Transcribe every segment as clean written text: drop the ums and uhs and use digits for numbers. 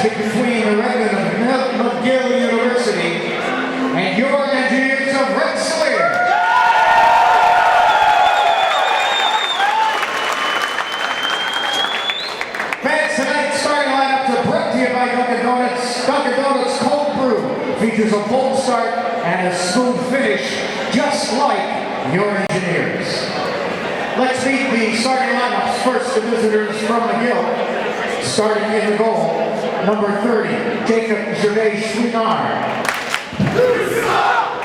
basket between the Redmen of McGill University and your engineers of Rensselaer. Fans, tonight's starting lineups are brought to you by Dunkin' Donuts. Dunkin' Donuts Cold Brew features a bold start and a smooth finish, just like your engineers. Let's meet the starting lineups. First, the visitors from McGill. Starting in the goal, number 30, Jacob Gervais-Chouinard.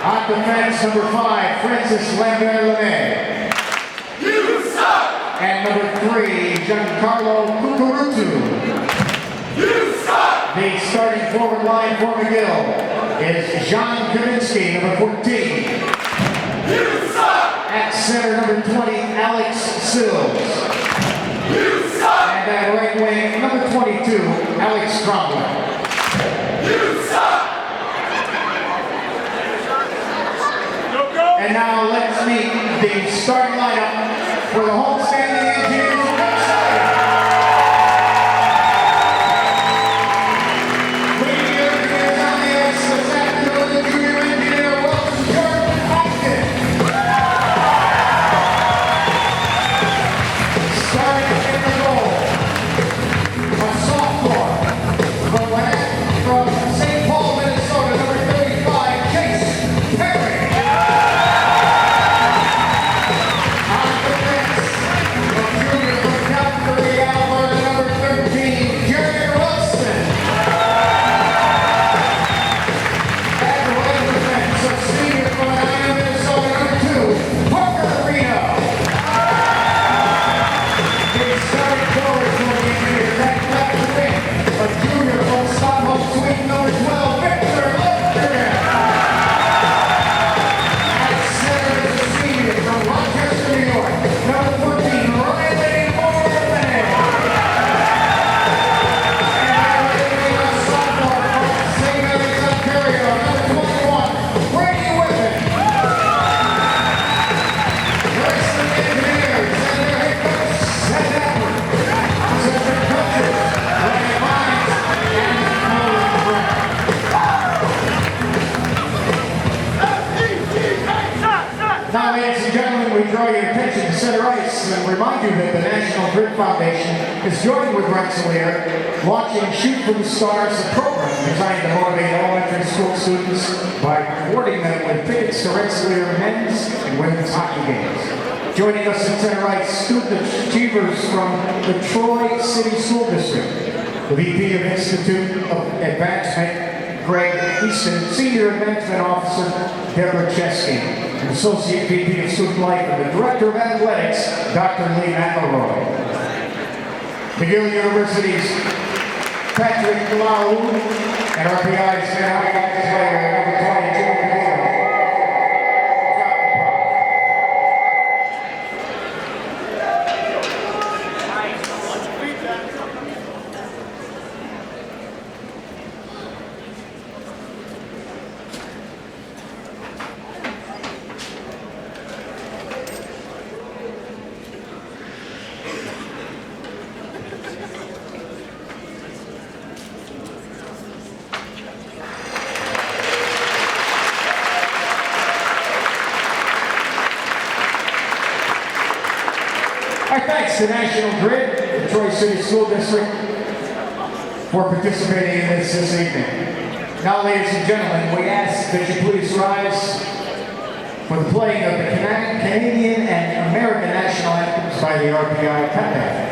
On defense, number 5, Francis Lambert-Lemay. And number 3, Giancarlo Cucurutu. The starting forward line for McGill is John Kaminski, number 14. At center, number 20, Alex Sills. And at right wing, number 22, Alex Cromwell. And now let's meet the starting lineup for the homestanding engineers of Rensselaer. Leading the engineers on the ice this afternoon, the junior engineer, welcome Jordan Acton. Starting in the goal, a sophomore from St. Paul, Minnesota, number 35, Chase Perry. On defense, a junior from Calgary, Alberta, number 13, Jerry Wilson. At the right defense, a senior from Edina, Minnesota, number 2, Parker Reno. The starting forward for the engineers, that left wing, a junior from Stockholm, Sweden, number 12, Victor Lundgren. At center is a senior from Rochester, New York, number 14, Riley Morgan. And at right wing, a sophomore from St. Mary's, Ontario, number 21, Brady Whitman. Wrestling engineers and their head coach, Seth Atwood. Assistant coaches, Ray Mines and Nolan Brown. Now, ladies and gentlemen, we draw your attention to center ice and remind you that the National Grid Foundation is joining with Rensselaer, launching Shoot for the Stars, a program designed to motivate elementary school students by rewarding them with tickets to Rensselaer men's and women's hockey games. Joining us in center ice, student achievers from the Troy City School District, the VP of Institute of Advancement, Greg Easton, Senior Advancement Officer, Deborah Chesky, and Associate VP of Student Life and the Director of Athletics, Dr. Lee McElroy. McGill University's Patrick Lau and RPI's player, number 22. Our thanks to National Grid, the Troy City School District, for participating in this evening. Now, ladies and gentlemen, we ask that you please rise for the playing of the Canadian and American national anthems by the RPI Campaign.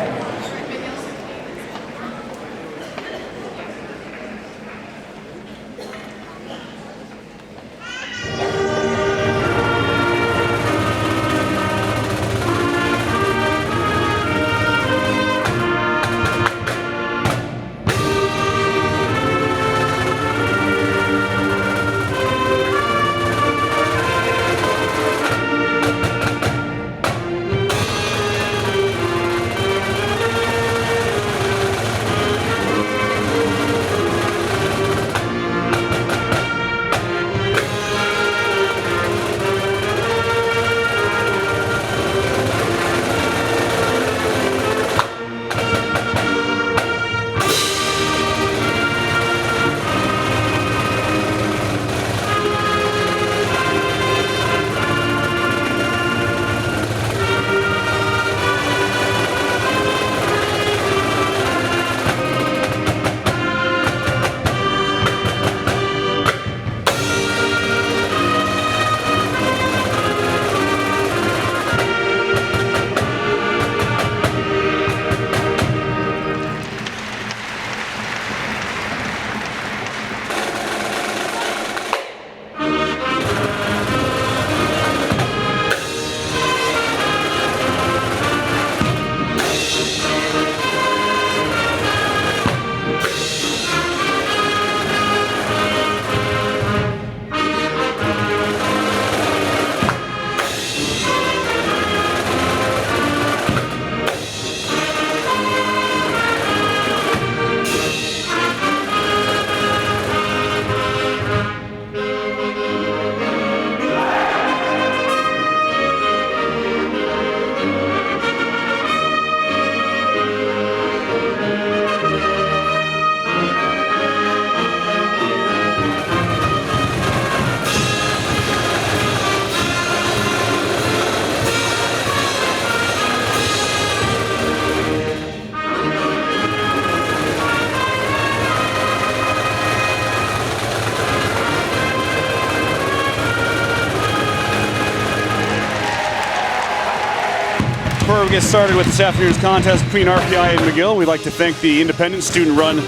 before we get started with this afternoon's contest between RPI and McGill, we'd like to thank the independent student-run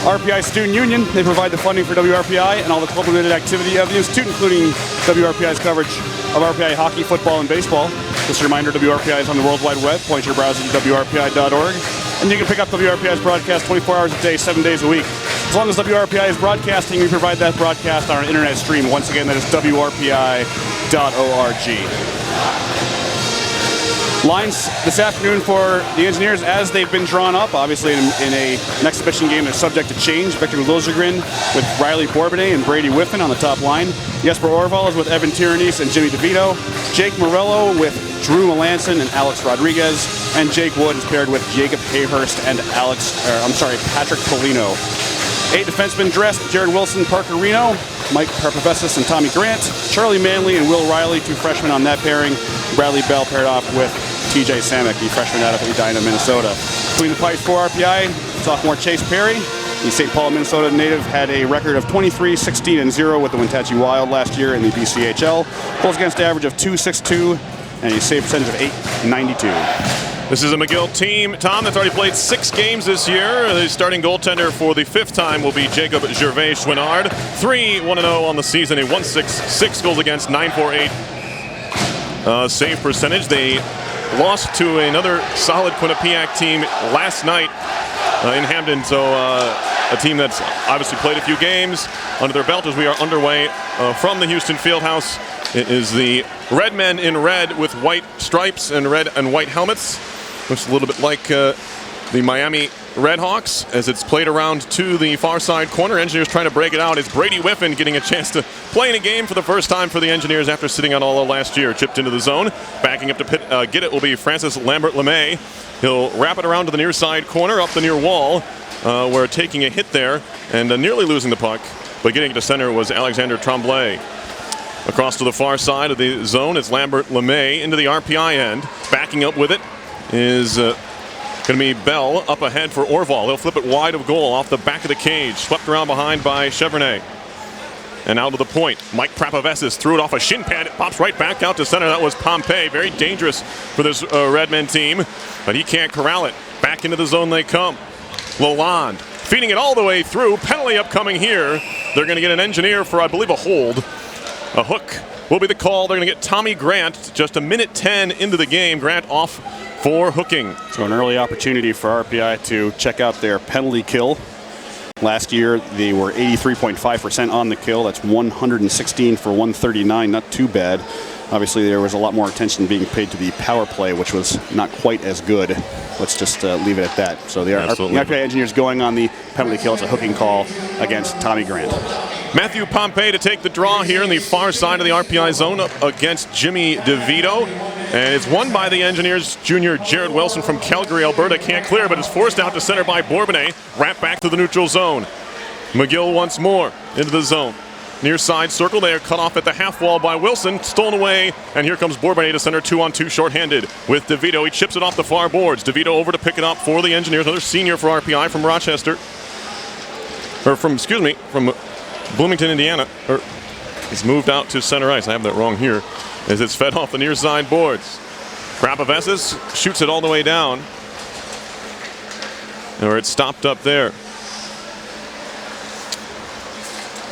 RPI Student Union. They provide the funding for WRPI and all the club-related activity of the institute, including WRPI's coverage of RPI hockey, football, and baseball. Just a reminder, WRPI is on the World Wide Web. Point your browser to WRPI.org. And you can pick up WRPI's broadcast 24 hours a day, 7 days a week. As long as WRPI is broadcasting, we provide that broadcast on our internet stream. Once again, that is WRPI.org. Lines this afternoon for the Engineers as they've been drawn up, obviously in an exhibition game that's subject to change. Victor Lozergren with Riley Bourbonnais and Brady Whiffen on the top line. Jesper Orval is with Evan Tyranese and Jimmy DeVito. Jake Morello with Drew Melanson and Alex Rodriguez. And Jake Wood is paired with Jacob Hayhurst and Patrick Polino. 8 defensemen dressed: Jared Wilson, Parker Reno, Mike Parpavesis and Tommy Grant, Charlie Manley and Will Riley, 2 freshmen on that pairing. Bradley Bell paired off with TJ Samek, the freshman out of Edina, Minnesota. Between the pipes for RPI, sophomore Chase Perry. The St. Paul, Minnesota native had a record of 23-16-0 with the Wenatchee Wild last year in the BCHL. Goals against average of .262 and a save percentage of .892. This is a McGill team, Tom, that's already played 6 games this year. The starting goaltender for the 5th time will be Jacob Gervais Chouinard. 3-1-0 on the season, a 1.66 goals against, 9.48 save percentage. They lost to another solid Quinnipiac team last night in Hamden. So a team that's obviously played a few games under their belt as we are underway from the Houston Fieldhouse. It is the Redmen in red with white stripes and red and white helmets. Looks a little bit like the Miami Redhawks as it's played around to the far side corner. Engineers trying to break it out. It's Brady Whiffen getting a chance to play in a game for the first time for the Engineers after sitting on all last year. Chipped into the zone. Backing up to get it will be Francis Lambert-Lemay. He'll wrap it around to the near side corner, up the near wall, where taking a hit there and nearly losing the puck. But getting it to center was Alexander Tremblay. Across to the far side of the zone, it's Lambert-Lemay into the RPI end. Backing up with it is going to be Bell up ahead for Orval. He'll flip it wide of goal off the back of the cage. Swept around behind by Chevrolet. And out of the point, Mike Prapavesis threw it off a shin pad. It pops right back out to center. That was Pompey. Very dangerous for this Redmen team, but he can't corral it. Back into the zone they come. Lalonde feeding it all the way through. Penalty upcoming here. They're going to get an Engineer for, I believe, a hold. A hook will be the call. They're going to get Tommy Grant just a minute 10 into the game. Grant off for hooking. So an early opportunity for RPI to check out their penalty kill. Last year, they were 83.5% on the kill. That's 116 for 139. Not too bad. Obviously, there was a lot more attention being paid to the power play, which was not quite as good. Let's just leave it at that. So the RPI Engineers going on the penalty kill. It's a hooking call against Tommy Grant. Matthew Pompey to take the draw here in the far side of the RPI zone up against Jimmy DeVito. And it's won by the Engineers junior Jared Wilson from Calgary, Alberta. Can't clear, but it's forced out to center by Bourbonnais. Wrapped back to the neutral zone. McGill once more into the zone. Near side circle, they are cut off at the half wall by Wilson. Stolen away, and here comes Bourbonnais to center 2-on-2 shorthanded with DeVito. He chips it off the far boards. DeVito over to pick it up for the Engineers. Another senior for RPI from Rochester. From Bloomington, Indiana. He's moved out to center ice. I have that wrong here. As it's fed off the near side boards. Prapavesis shoots it all the way down. Or it's stopped up there.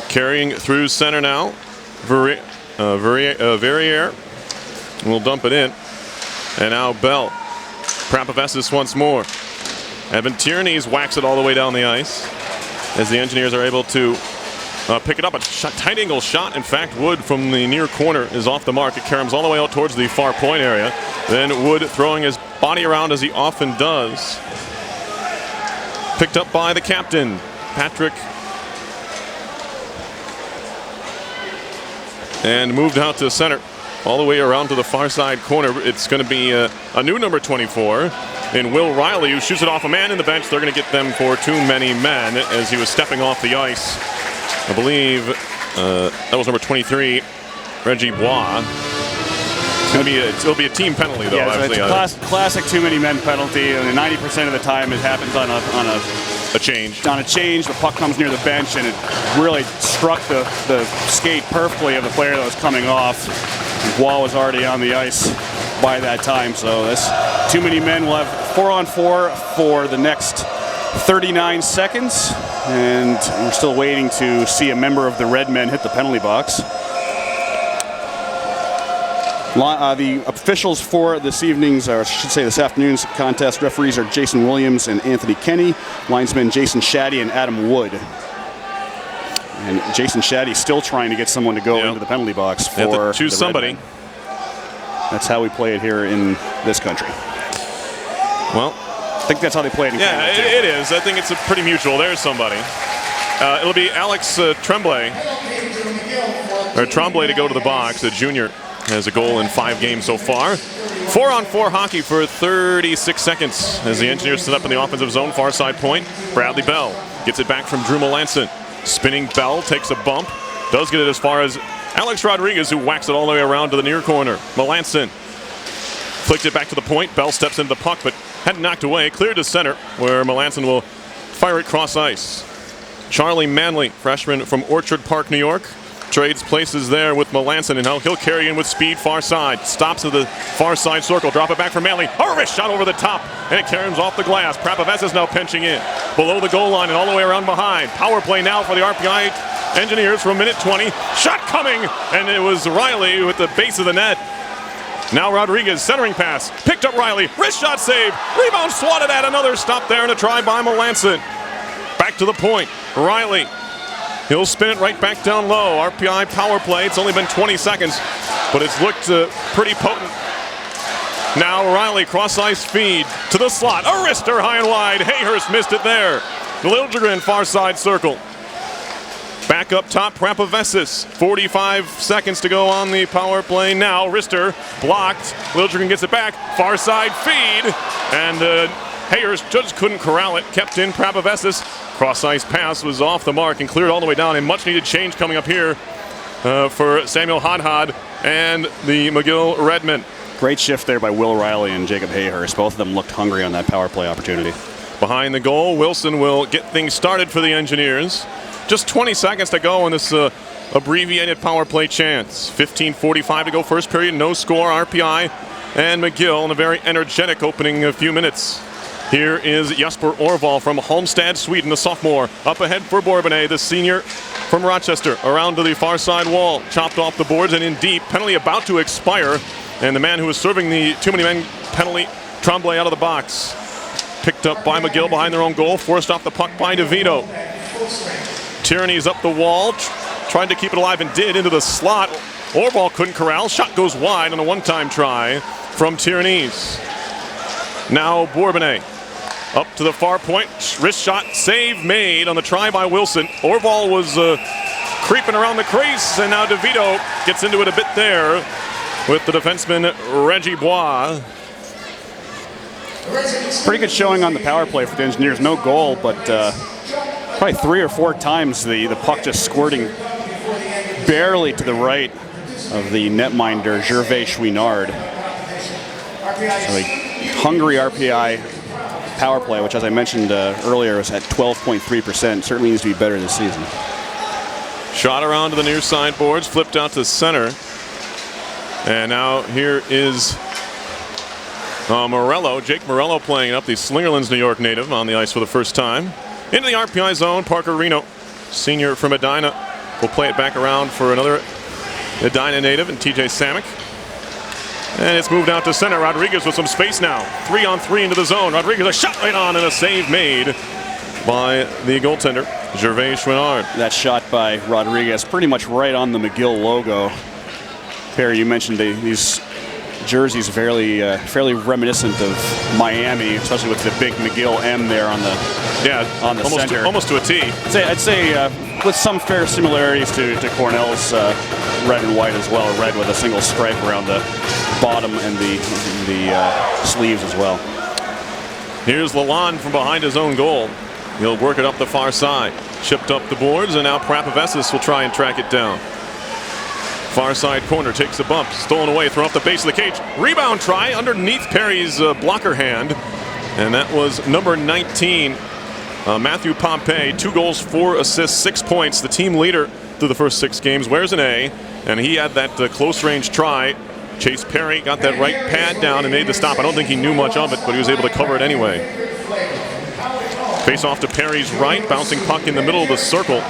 Carrying through center now. Verrier will dump it in. And now Bell. Prapavesis once more. Evan Tyranese whacks it all the way down the ice. As the Engineers are able to pick it up. A tight angle shot. In fact, Wood from the near corner is off the mark. It caroms all the way out towards the far point area. Then Wood throwing his body around as he often does. Picked up by the captain, Patrick. And moved out to center. All the way around to the far side corner. It's going to be a new number 24 in Will Riley, who shoots it off a man in the bench. They're going to get them for too many men as he was stepping off the ice. I believe that was number 23, Reggie Bois. It'll be a team penalty, though. Yeah, it's a classic too many men penalty, and 90% of the time it happens on a change. On a change, the puck comes near the bench, and it really struck the skate perfectly of the player that was coming off. Bois was already on the ice. by that time. So this too many men will have 4-on-4 for the next 39 seconds. And we're still waiting to see a member of the Redmen hit the penalty box. The officials for this evening's, or I should say this afternoon's contest, referees are Jason Williams and Anthony Kenny, linesmen Jason Shaddy and Adam Wood. And Jason Shaddy still trying to get someone to go into the penalty box for choose somebody. That's how we play it here in this country. Well, I think that's how they play it in Canada, too. It is. I think it's a pretty mutual. There's somebody. It'll be Alex Tremblay to go to the box, a junior. Has a goal in 5 games so far. 4-on-4 hockey for 36 seconds as the Engineers set up in the offensive zone, far side point. Bradley Bell gets it back from Drew Melanson. Spinning Bell takes a bump. Does get it as far as Alex Rodriguez, who whacks it all the way around to the near corner. Melanson flicked it back to the point. Bell steps into the puck, but had it knocked away. Cleared to center, where Melanson will fire it cross ice. Charlie Manley, freshman from Orchard Park, New York, trades places there with Melanson, and now he'll carry in with speed far side. Stops at the far side circle. Drop it back for Manley. A wrist shot over the top, and it carries off the glass. Prapavesis now pinching in below the goal line and all the way around behind. Power play now for the RPI Engineers for a minute 20. Shot coming, and it was Riley with the base of the net. Now Rodriguez, centering pass. Picked up Riley. Wrist shot save. Rebound swatted at. Another stop there and a try by Melanson. Back to the point. Riley. He'll spin it right back down low. RPI power play. It's only been 20 seconds, but it's looked pretty potent. Now Riley, cross-ice feed to the slot. A wrister high and wide. Hayhurst missed it there. Liljegren, far side circle. Back up top, Prapavesis. 45 seconds to go on the power play now. Wrister blocked. Liljegren gets it back. Far side feed. And Hayhurst just couldn't corral it. Kept in Prapavesis. Cross-ice pass was off the mark and cleared all the way down. A much-needed change coming up here for Samuel Hodhod and the McGill Redmen. Great shift there by Will Riley and Jacob Hayhurst. Both of them looked hungry on that power play opportunity. Behind the goal, Wilson will get things started for the Engineers. Just 20 seconds to go in this abbreviated power play chance. 15:45 to go, first period, no score. RPI and McGill in a very energetic opening few minutes. Here is Jesper Orval from Halmstad, Sweden, the sophomore. Up ahead for Bourbonnais, the senior from Rochester. Around to the far side wall. Chopped off the boards and in deep. Penalty about to expire. And the man who was serving the too many men penalty, Tremblay, out of the box. Picked up by McGill behind their own goal. Forced off the puck by DeVito. Tierney's up the wall. Tried to keep it alive and did into the slot. Orval couldn't corral. Shot goes wide on a one-time try from Tierney's. Now Bourbonnais. Up to the far point, wrist shot, save made on the try by Wilson. Orval was creeping around the crease, and now DeVito gets into it a bit there with the defenseman Reggie Bois. Pretty good showing on the power play for the Engineers. No goal, but probably 3 or 4 times the puck just squirting barely to the right of the netminder Gervais Chouinard. So a hungry RPI power play, which, as I mentioned earlier, was at 12.3%. Certainly needs to be better this season. Shot around to the near side boards, flipped out to center. And now here is Morello, Jake Morello playing it up, the Slingerlands, New York native, on the ice for the first time. Into the RPI zone, Parker Reno, senior from Edina, will play it back around for another Edina native and TJ Samick. And it's moved out to center. Rodriguez with some space now. 3-on-3 into the zone. Rodriguez, a shot right on and a save made by the goaltender, Gervais Chouinard. That shot by Rodriguez pretty much right on the McGill logo. Perry, you mentioned these jerseys fairly reminiscent of Miami, especially with the big McGill M there on the center. Almost to a T. I'd say with some fair similarities to Cornell's red and white as well. Red with a single stripe around the bottom and the sleeves as well. Here's Lalonde from behind his own goal. He'll work it up the far side. Chipped up the boards, and now Prapavesis will try and track it down. Far side corner, takes a bump, stolen away, thrown off the base of the cage. Rebound try underneath Perry's blocker hand, and that was number 19, Matthew Pompey. 2 goals, 4 assists, 6 points. The team leader through the first 6 games wears an A, and he had that close range try Chase Perry got that right pad down and made the stop. I don't think he knew much of it, but he was able to cover it anyway. Face off to Perry's right, bouncing puck in the middle of the circle.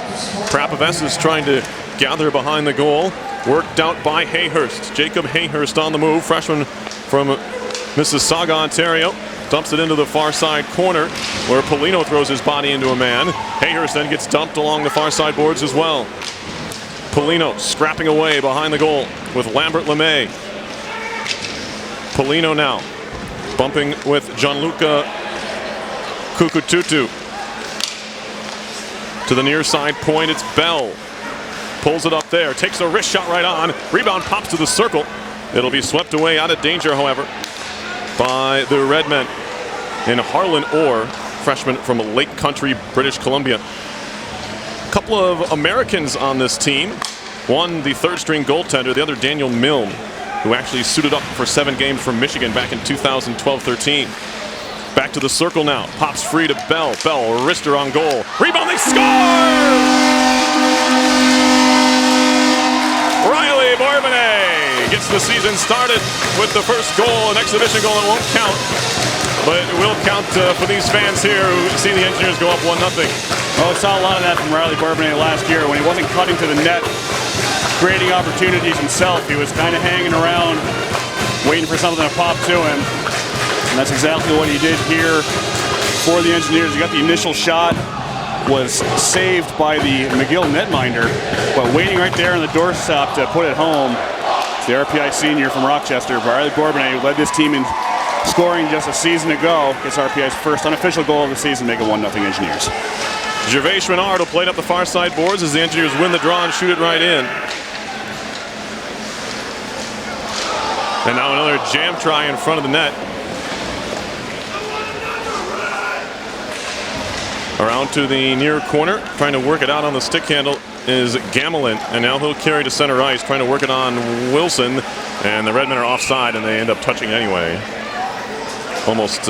Prapovets is trying to gather behind the goal. Worked out by Hayhurst. Jacob Hayhurst on the move, freshman from Mississauga, Ontario. Dumps it into the far side corner where Polino throws his body into a man. Hayhurst then gets dumped along the far side boards as well. Polino scrapping away behind the goal with Lambert Lemay. Polino now bumping with Gianluca Kukututu. To the near side point, it's Bell. Pulls it up there, takes a wrist shot right on. Rebound pops to the circle. It'll be swept away out of danger, however, by the Redmen. And Harlan Orr, freshman from Lake Country, British Columbia. A couple of Americans on this team. One, the third-string goaltender, the other, Daniel Milne, who actually suited up for 7 games from Michigan back in 2012-13. Back to the circle now. Pops free to Bell. Bell, wrister on goal. Rebound, they score! Riley Bourbonnais gets the season started with the first goal, an exhibition goal that won't count. But it will count for these fans here who see the Engineers go up 1-0. Well, we saw a lot of that from Riley Bourbonnais last year when he wasn't cutting to the net, creating opportunities himself. He was kind of hanging around, waiting for something to pop to him. And that's exactly what he did here for the Engineers. He got the initial shot, was saved by the McGill netminder, but waiting right there on the doorstep to put it home. It's the RPI senior from Rochester, Riley Bourbonnais, who led this team in scoring just a season ago. Gets RPI's first unofficial goal of the season, make it 1-0 Engineers. Gervais Chouinard will play it up the far side boards as the Engineers win the draw and shoot it right in. And now another jam try in front of the net. Around to the near corner, trying to work it out on the stick handle is Gamelin, and now he'll carry to center ice, trying to work it on Wilson, and the Redmen are offside, and they end up touching anyway. Almost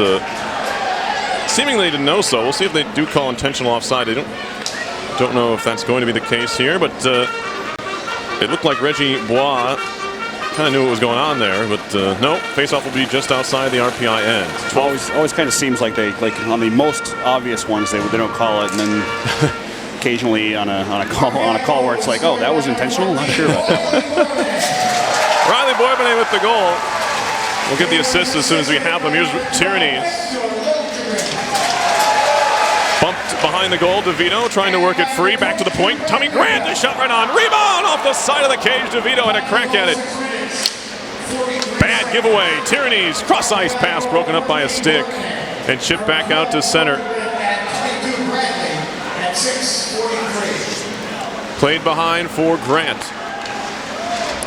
seemingly to know so. We'll see if they do call intentional offside. They don't know if that's going to be the case here, but it looked like Reggie Bois kind of knew what was going on there, but no, faceoff will be just outside the RPI end. Always kind of seems like they, like on the most obvious ones, they don't call it, and then occasionally on a call where it's like, oh, that was intentional. Not sure about that one. Riley Bourbonnais with the goal. We'll get the assist as soon as we have them. Here's Tyranny. Bumped behind the goal. DeVito trying to work it free. Back to the point. Tommy Grant, the shot right on. Rebound off the side of the cage. DeVito had a crack at it. Bad giveaway. Tyranny's cross ice pass broken up by a stick and chipped back out to center. Played behind for Grant.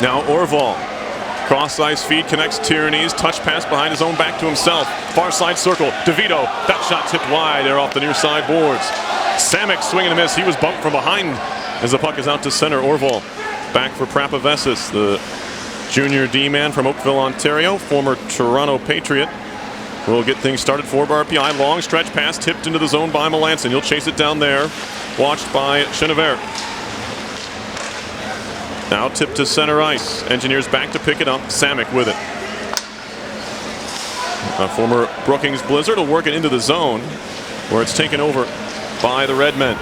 Now Orval. Cross ice feed connects Tyranny's. Touch pass behind his own back to himself. Far side circle. DeVito. That shot tipped wide there off the near side boards. Samek swinging a miss. He was bumped from behind as the puck is out to center. Orval back for Prapovets, the junior D-man from Oakville, Ontario, former Toronto Patriot. Will get things started for RPI. Long stretch pass tipped into the zone by Melanson. He'll chase it down there. Watched by Chenevert. Now tipped to center ice. Engineers back to pick it up. Samek with it. A former Brookings Blizzard will work it into the zone where it's taken over by the Redmen.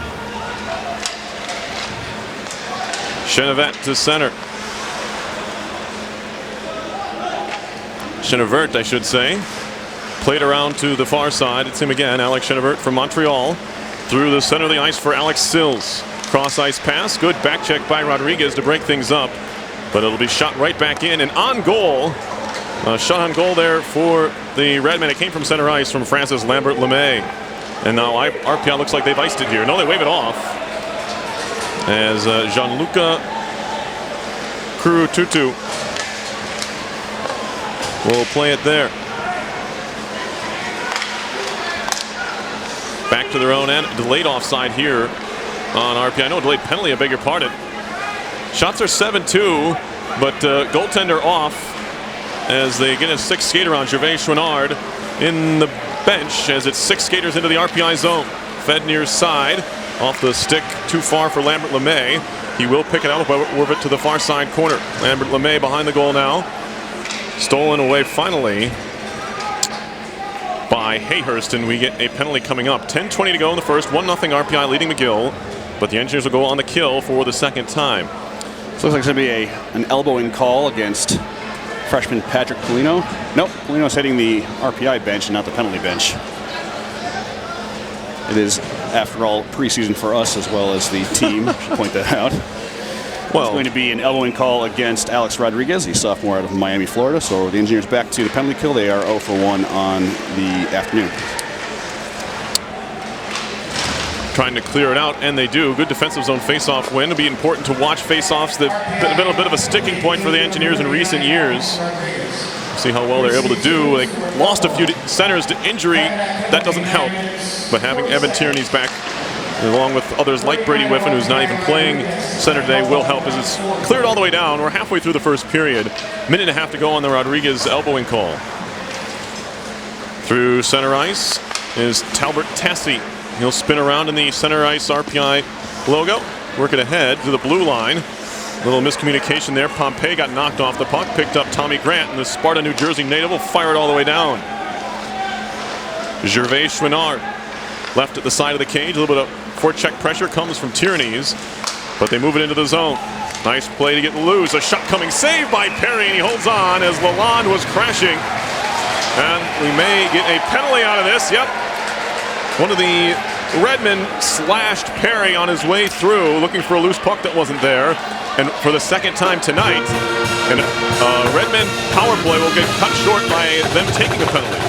Chenevert to center. Chenevert, I should say. Played around to the far side. It's him again, Alex Chenevert from Montreal. Through the center of the ice for Alex Sills. Cross ice pass. Good back check by Rodriguez to break things up. But it'll be shot right back in and on goal. Shot on goal there for the Redmen. It came from center ice from Francis Lambert Lemay. And now RPI looks like they've iced it here. No, they wave it off. As Gianluca Kurututu will play it there. Back to their own end. Delayed offside here on RPI. No, delayed penalty, I beg your pardon. Shots are 7-2, but goaltender off as they get a sixth skater on. Gervais Chouinard in the bench as it's 6 skaters into the RPI zone. Fed near side. Off the stick, too far for Lambert Lemay. He will pick it out, but Orbit to the far side corner. Lambert Lemay behind the goal now. Stolen away finally by Hayhurst, and we get a penalty coming up. 10:20 to go in the first. 1-0 RPI leading McGill, but the Engineers will go on the kill for the second time. So looks like it's going to be an elbowing call against freshman Patrick Polino. Nope, Polino's hitting the RPI bench and not the penalty bench. It is, after all, preseason for us as well as the team. I should point that out. Well, it's going to be an elbowing call against Alex Rodriguez, the sophomore out of Miami, Florida. So the Engineers back to the penalty kill. They are 0 for 1 on the afternoon. Trying to clear it out, and they do. Good defensive zone face-off win. It'll be important to watch face-offs that have been a bit of a sticking point for the Engineers in recent years. See how well they're able to do. They lost a few centers to injury. That doesn't help. But having Evan Tierney's back, along with others like Brady Whiffen, who's not even playing center today, will help as it's cleared all the way down. We're halfway through the first period. Minute and a half to go on the Rodriguez elbowing call. Through center ice is Talbert Tassi. He'll spin around in the center ice RPI logo. Work it ahead to the blue line. Little miscommunication there. Pompey got knocked off the puck. Picked up Tommy Grant, and the Sparta, New Jersey native will fire it all the way down. Gervais Chouinard left at the side of the cage. A little bit of forecheck pressure comes from Tierney's, but they move it into the zone. Nice play to get loose. A shot coming, saved by Perry, and he holds on as Lalonde was crashing. And we may get a penalty out of this. Yep. One of the Redmen slashed Perry on his way through, looking for a loose puck that wasn't there. And for the second time tonight, and Redmen power play will get cut short by them taking a penalty.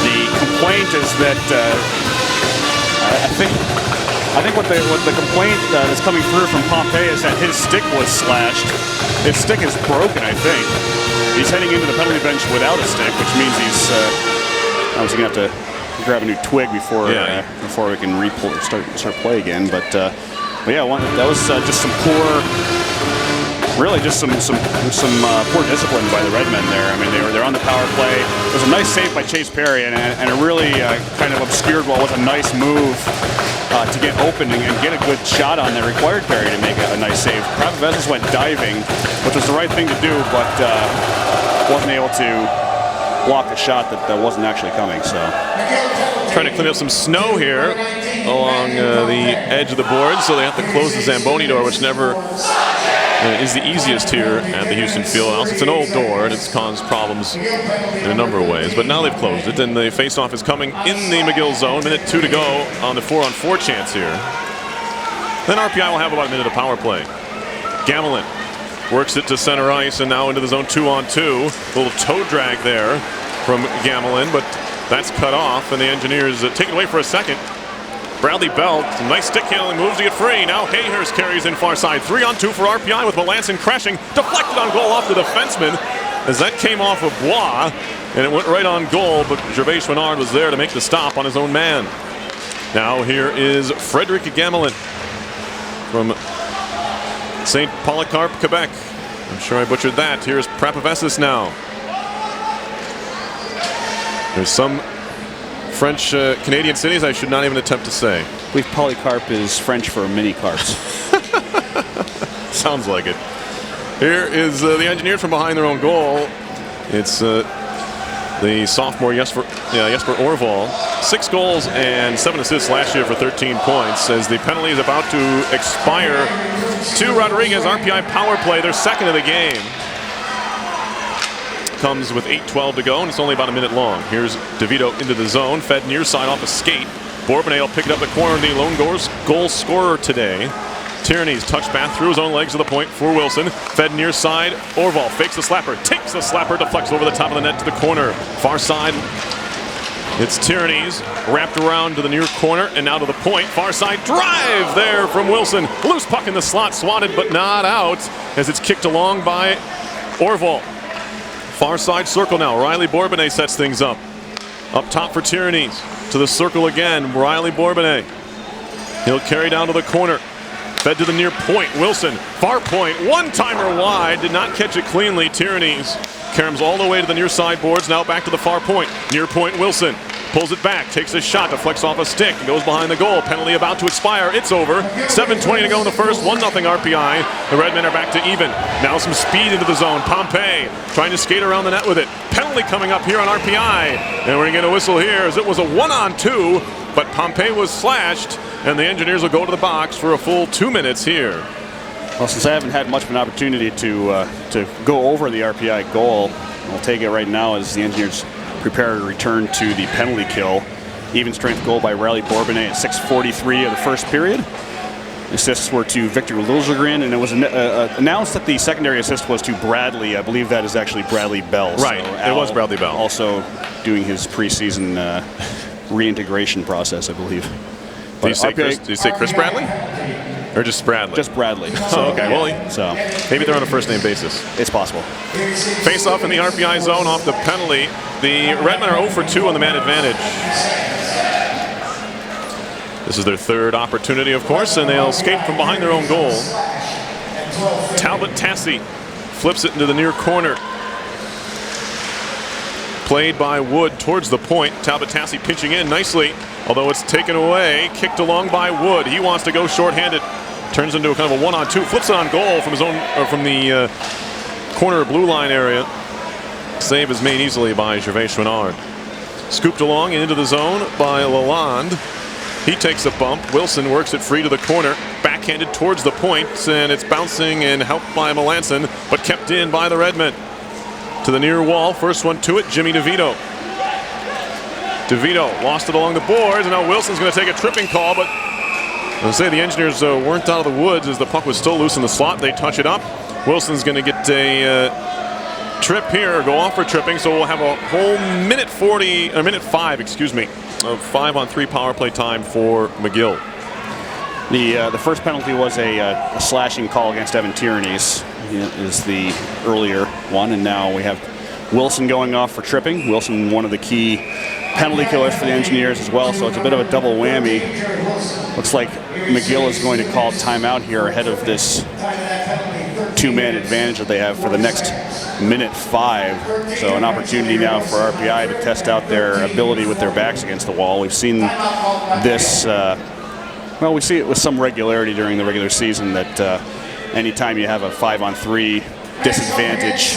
The complaint is that I think what the complaint that's coming through from Pompey is that his stick was slashed. His stick is broken, I think. He's heading into the penalty bench without a stick, which means he's obviously going to have to grab a new twig before we can start play again. But yeah, that was just some poor, really just some poor discipline by the Redmen there. I mean, they're on the power play. It was a nice save by Chase Perry, and it really kind of obscured what was a nice move to get open and get a good shot on that. Required Perry to make a nice save. Prapavezis went diving, which was the right thing to do, but wasn't able to block a shot that wasn't actually coming. So trying to clean up some snow here along the edge of the board, so they have to close the Zamboni door, which never is the easiest here at the Houston Fieldhouse. It's an old door, and it's caused problems in a number of ways. But now they've closed it, and the face-off is coming in the McGill zone. Minute 2 to go on the 4-on-4 chance here. Then RPI will have about a minute of power play. Gamelin works it to center ice, and now into the zone 2-on-2. A little toe drag there from Gamelin, but that's cut off, and the Engineers take it away for a second. Bradley Bell, some nice stick handling moves to get free. Now Hayhurst carries in far side. 3-on-2 for RPI with Melanson crashing. Deflected on goal off the defenseman as that came off of Bois, and it went right on goal, but Gervais Chouinard was there to make the stop on his own man. Now here is Frederic Gamelin from St. Polycarp, Quebec. I'm sure I butchered that. Here's Prapavezis now. There's some French Canadian cities I should not even attempt to say. I believe Polycarp is French for mini carps. Sounds like it. Here is the Engineers from behind their own goal. It's the sophomore Jesper Orval. 6 goals and 7 assists last year for 13 points. As the penalty is about to expire to Rodriguez. RPI power play, their second of the game. Comes with 8:12 to go, and it's only about a minute long. Here's DeVito into the zone, fed near side off a skate. Bourbonnais will pick it up the corner, the lone goal scorer today. Tierney's touched back through his own legs to the point for Wilson. Fed near side, Orval fakes the slapper, takes the slapper, deflects over the top of the net to the corner. Far side, it's Tierney's, wrapped around to the near corner and now to the point. Far side drive there from Wilson. Loose puck in the slot, swatted but not out as it's kicked along by Orval. Far side circle now. Riley Bourbonnais sets things up. Up top for Tierney's. To the circle again. Riley Bourbonnais. He'll carry down to the corner. Fed to the near point. Wilson. Far point. One-timer wide. Did not catch it cleanly. Tierney's caroms all the way to the near side boards. Now back to the far point. Near point Wilson. pulls it back, takes a shot, deflects off a stick, goes behind the goal. Penalty about to expire. It's over. 7:20 to go in the first. 1-0 RPI. The Redmen are back to even. Now some speed into the zone. Pompey trying to skate around the net with it. Penalty coming up here on RPI. And we're going to get a whistle here as it was a 1-on-2, but Pompey was slashed, and the Engineers will go to the box for a full 2 minutes here. Well, since I haven't had much of an opportunity to go over the RPI goal, I'll take it right now as the Engineers prepare to return to the penalty kill. Even strength goal by Riley Bourbonnais at 6:43 of the first period. Assists were to Victor Liljegren, and it was announced that the secondary assist was to Bradley. I believe that is actually Bradley Bell. Right, so it was Bradley Bell. Also doing his preseason reintegration process, I believe. Did you say Chris Bradley? Or just Bradley? Just Bradley. Oh, okay. Well, so maybe they're on a first-name basis. It's possible. Face-off in the RPI zone off the penalty. The Redmen are 0 for 2 on the man advantage. This is their third opportunity, of course, and they'll skate from behind their own goal. Talbot Tassi flips it into the near corner. Played by Wood towards the point. Talbot Tassi pitching in nicely, although it's taken away. Kicked along by Wood. He wants to go shorthanded. Turns into a kind of a 1-on-2. Flips it on goal from his own, or from the corner blue line area. Save is made easily by Gervais Chouinard. Scooped along into the zone by Lalonde. He takes a bump. Wilson works it free to the corner. Backhanded towards the point, and it's bouncing and helped by Melanson, but kept in by the Redmen. To the near wall. First one to it, Jimmy DeVito. DeVito lost it along the boards, and now Wilson's going to take a tripping call, but I'll say the Engineers weren't out of the woods as the puck was still loose in the slot. They touch it up. Wilson's going to get a trip here, or go off for tripping, so we'll have a whole minute 5, excuse me, of 5-on-3 power play time for McGill. The first penalty was a slashing call against Evan Tierney's, is the earlier one, and now we have Wilson going off for tripping. Wilson, one of the key penalty killers for the Engineers as well, so it's a bit of a double whammy. Looks like McGill is going to call timeout here ahead of this two-man advantage that they have for the next minute 5. So an opportunity now for RPI to test out their ability with their backs against the wall. We've seen this, well, we see it with some regularity during the regular season that anytime you have a 5-on-3 disadvantage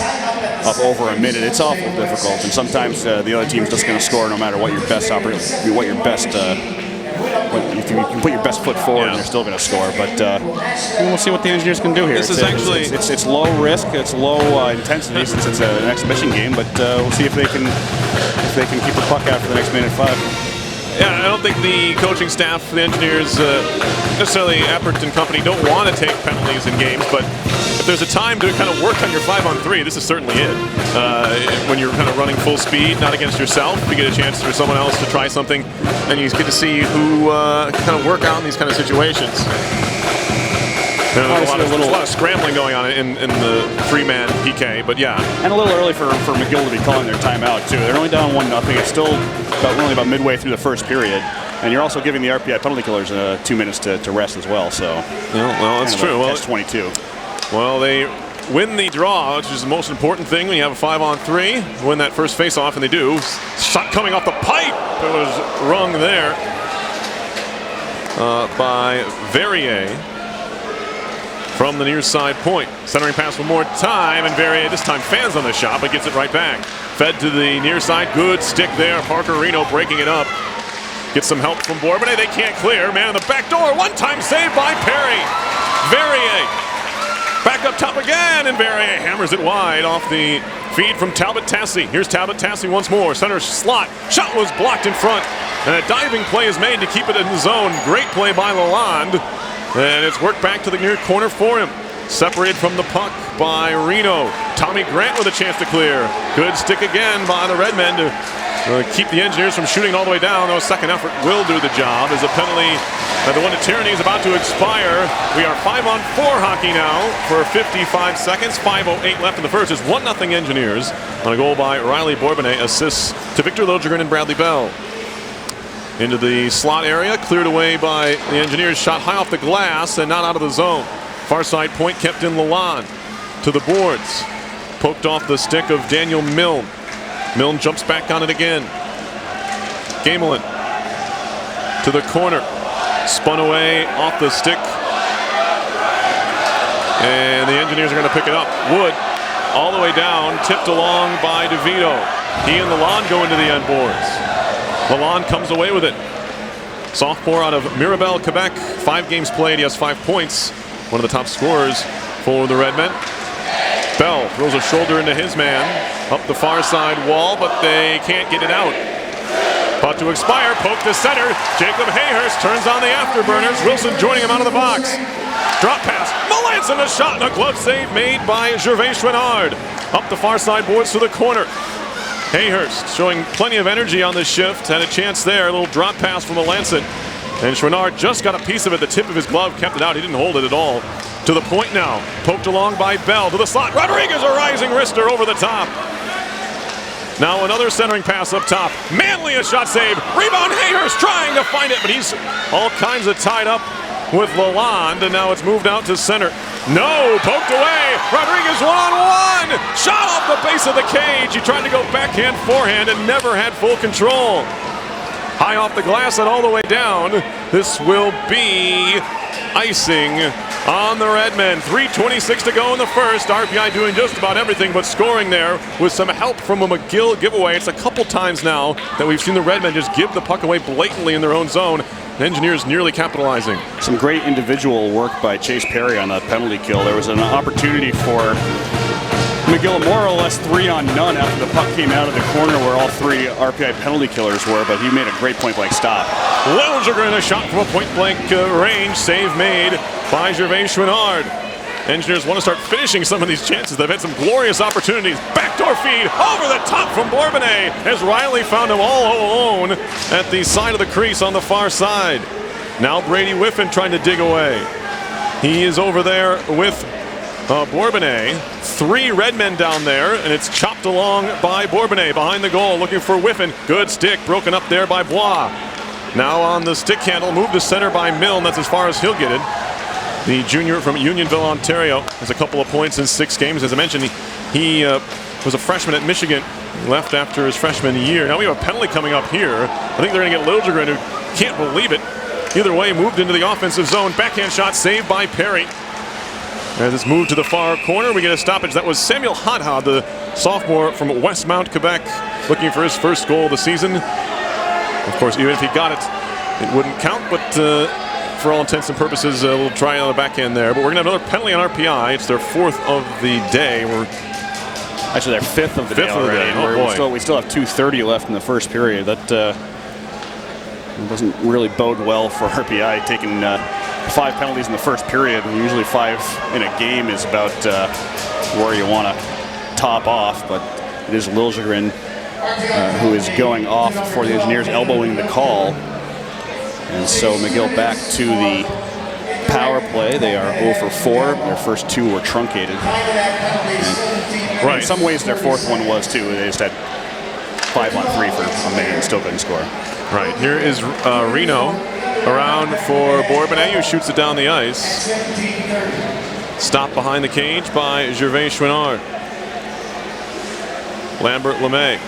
of over a minute, it's awful difficult, and sometimes the other team's just going to score no matter what your best if you can put your best foot forward, and they're still going to score. But we'll see what the Engineers can do here. This is actually it's low risk, it's low intensity since it's an exhibition game, but we'll see if they can keep the puck out for the next minute 5. Yeah, I don't think the coaching staff for the Engineers, necessarily Eppert and company, don't want to take penalties in games, but if there's a time to kind of work on your 5-on-3, this is certainly it. When you're kind of running full speed, not against yourself, you get a chance for someone else to try something, and you get to see who kind of work out in these kind of situations. There's a lot of scrambling going on in the 3-man PK, but yeah. And a little early for McGill to be calling their timeout, too. They're only down 1-0. It's still only about midway through the first period. And you're also giving the RPI penalty killers 2 minutes to rest as well. So, well, that's true. That's 22. Well, they win the draw, which is the most important thing when you have a 5-on-3. Win that first face-off, and they do. Shot coming off the pipe. It was rung there by Verrier from the near side point. Centering pass one more time, and Verrier this time fans on the shot, but gets it right back. Fed to the near side. Good stick there. Parker Reno breaking it up. Gets some help from Bourbonnais. They can't clear. Man on the back door. One-time save by Perry. Verrier back up top again, and Verrier hammers it wide off the feed from Talbot Tassi. Here's Talbot Tassi once more. Center slot. Shot was blocked in front, and a diving play is made to keep it in the zone. Great play by Lalonde, and it's worked back to the near corner for him. Separated from the puck by Reno. Tommy Grant with a chance to clear. Good stick again by the Redmen to keep the Engineers from shooting all the way down. Though second effort will do the job as a penalty. The one to Tierney is about to expire. We are 5-on-4 hockey now for 55 seconds. 5:08 left in the first. It's 1-0 Engineers on a goal by Riley Bourbonnais. Assists to Victor Liljegren and Bradley Bell. Into the slot area, cleared away by the Engineers. Shot high off the glass and not out of the zone. Far side point kept in Lalonde. To the boards. Poked off the stick of Daniel Milne. Milne jumps back on it again. Gamelin to the corner. Spun away off the stick. And the Engineers are going to pick it up. Wood all the way down, tipped along by DeVito. He and Lalonde go into the end boards. Lalonde comes away with it. Sophomore out of Mirabel, Quebec. 5 games played. He has 5 points. One of the top scorers for the Redmen. Bell throws a shoulder into his man. Up the far side wall, but they can't get it out. About to expire. Poke to center. Jacob Hayhurst turns on the afterburners. Wilson joining him out of the box. Drop pass. Melanson a shot and a glove save made by Gervais Chouinard. Up the far side boards to the corner. Hayhurst showing plenty of energy on the shift. Had a chance there. A little drop pass from Melanson. And Chouinard just got a piece of it. The tip of his glove kept it out. He didn't hold it at all. To the point now. Poked along by Bell to the slot. Rodriguez, a rising wrister over the top. Now another centering pass up top. Manley a shot save. Rebound Hayhurst trying to find it, but he's all kinds of tied up with Lalonde, and now it's moved out to center. No, poked away. Rodriguez one-on-one. Shot off the base of the cage. He tried to go backhand, forehand, and never had full control. High off the glass and all the way down. This will be icing on the Redmen. 3:26 to go in the first. RPI doing just about everything but scoring there with some help from a McGill giveaway. It's a couple times now that we've seen the Redmen just give the puck away blatantly in their own zone. Engineers nearly capitalizing. Some great individual work by Chase Perry on that penalty kill. There was an opportunity for McGill more or less 3-on-none after the puck came out of the corner where all 3 RPI penalty killers were, but he made a great point-blank stop. Liljegren a shot from a point-blank range. Save made by Gervais Chouinard. Engineers want to start finishing some of these chances. They've had some glorious opportunities. Backdoor feed over the top from Bourbonnais as Riley found him all alone at the side of the crease on the far side. Now Brady Whiffen trying to dig away. He is over there with Bourbonnais. 3 Redmen down there, and it's chopped along by Bourbonnais behind the goal, looking for Whiffen. Good stick, broken up there by Bois. Now on the stick handle, moved to center by Milne. That's as far as he'll get it. The junior from Unionville, Ontario, has a couple of points in 6 games. As I mentioned, he was a freshman at Michigan. He left after his freshman year. Now we have a penalty coming up here. I think they're going to get Liljegren, who can't believe it. Either way, moved into the offensive zone. Backhand shot saved by Perry. As it's moved to the far corner, we get a stoppage. That was Samuel Hadhad, the sophomore from Westmount, Quebec, looking for his first goal of the season. Of course, even if he got it, it wouldn't count, but for all intents and purposes, we'll try on the backhand there. But we're going to have another penalty on RPI. It's their 4th of the day. Actually, their 5th of the day already. We still have 2:30 left in the first period. That doesn't really bode well for RPI, taking 5 penalties in the first period. And usually 5 in a game is about where you want to top off. But it is Liljegren who is going off for the Engineers, elbowing the call. And so McGill back to the power play. They are 0 for 4. Their first 2 were truncated. Right. In some ways, their 4th one was too. They just had 5-on-3 for a man and still couldn't score. Right. Here is Reno around for Bourbonnais, who shoots it down the ice. Stopped behind the cage by Gervais Chouinard. Lambert Lemay.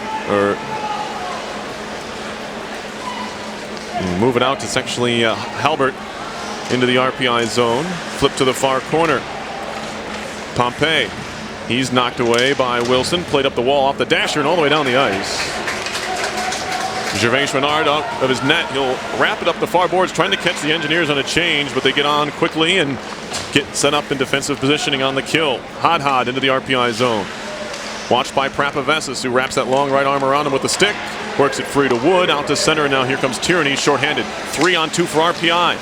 Move it out. It's actually Halbert into the RPI zone. Flip to the far corner. Pompey. He's knocked away by Wilson. Played up the wall off the dasher and all the way down the ice. Gervais Chouinard out of his net. He'll wrap it up the far boards, trying to catch the Engineers on a change, but they get on quickly and get set up in defensive positioning on the kill. Hadhad into the RPI zone. Watched by Prapavesis, who wraps that long right arm around him with the stick. Works it free to Wood, out to center, and now here comes Tierney, shorthanded. 3-on-2 for RPI.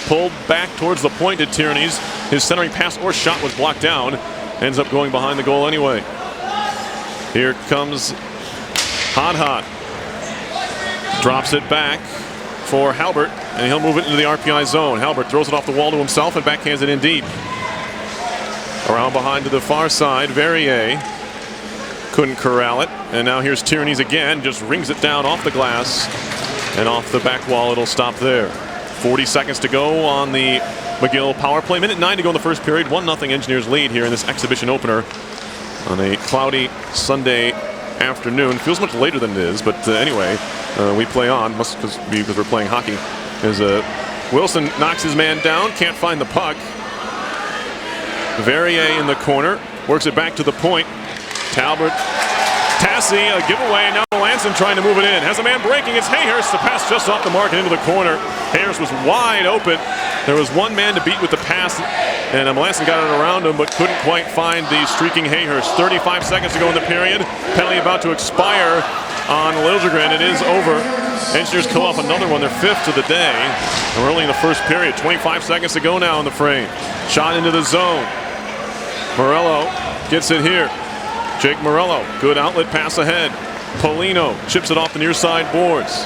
Pulled back towards the point to Tierney's. His centering pass or shot was blocked down. Ends up going behind the goal anyway. Here comes Hadhad. Drops it back for Halbert, and he'll move it into the RPI zone. Halbert throws it off the wall to himself and backhands it in deep. Around behind to the far side, Verrier. Couldn't corral it. And now here's Tierney's again. Just rings it down off the glass. And off the back wall, it'll stop there. 40 seconds to go on the McGill power play. Minute 9 to go in the first period. 1-0 Engineers lead here in this exhibition opener on a cloudy Sunday afternoon. Feels much later than it is, but anyway, we play on, because we're playing hockey. As Wilson knocks his man down, can't find the puck. Verrier in the corner, works it back to the point. Talbot, Tassi, a giveaway, now Melanson trying to move it in. Has a man breaking, it's Hayhurst, the pass just off the mark and into the corner. Hayhurst was wide open. There was one man to beat with the pass, and Melanson got it around him, but couldn't quite find the streaking Hayhurst. 35 seconds to go in the period. Penalty about to expire on Liljegren. It is over. Engineers kill off another one, their 5th of the day. And we're only in the first period. 25 seconds to go now in the frame. Shot into the zone. Morello gets it here. Jake Morello, good outlet pass ahead. Polino chips it off the near side boards.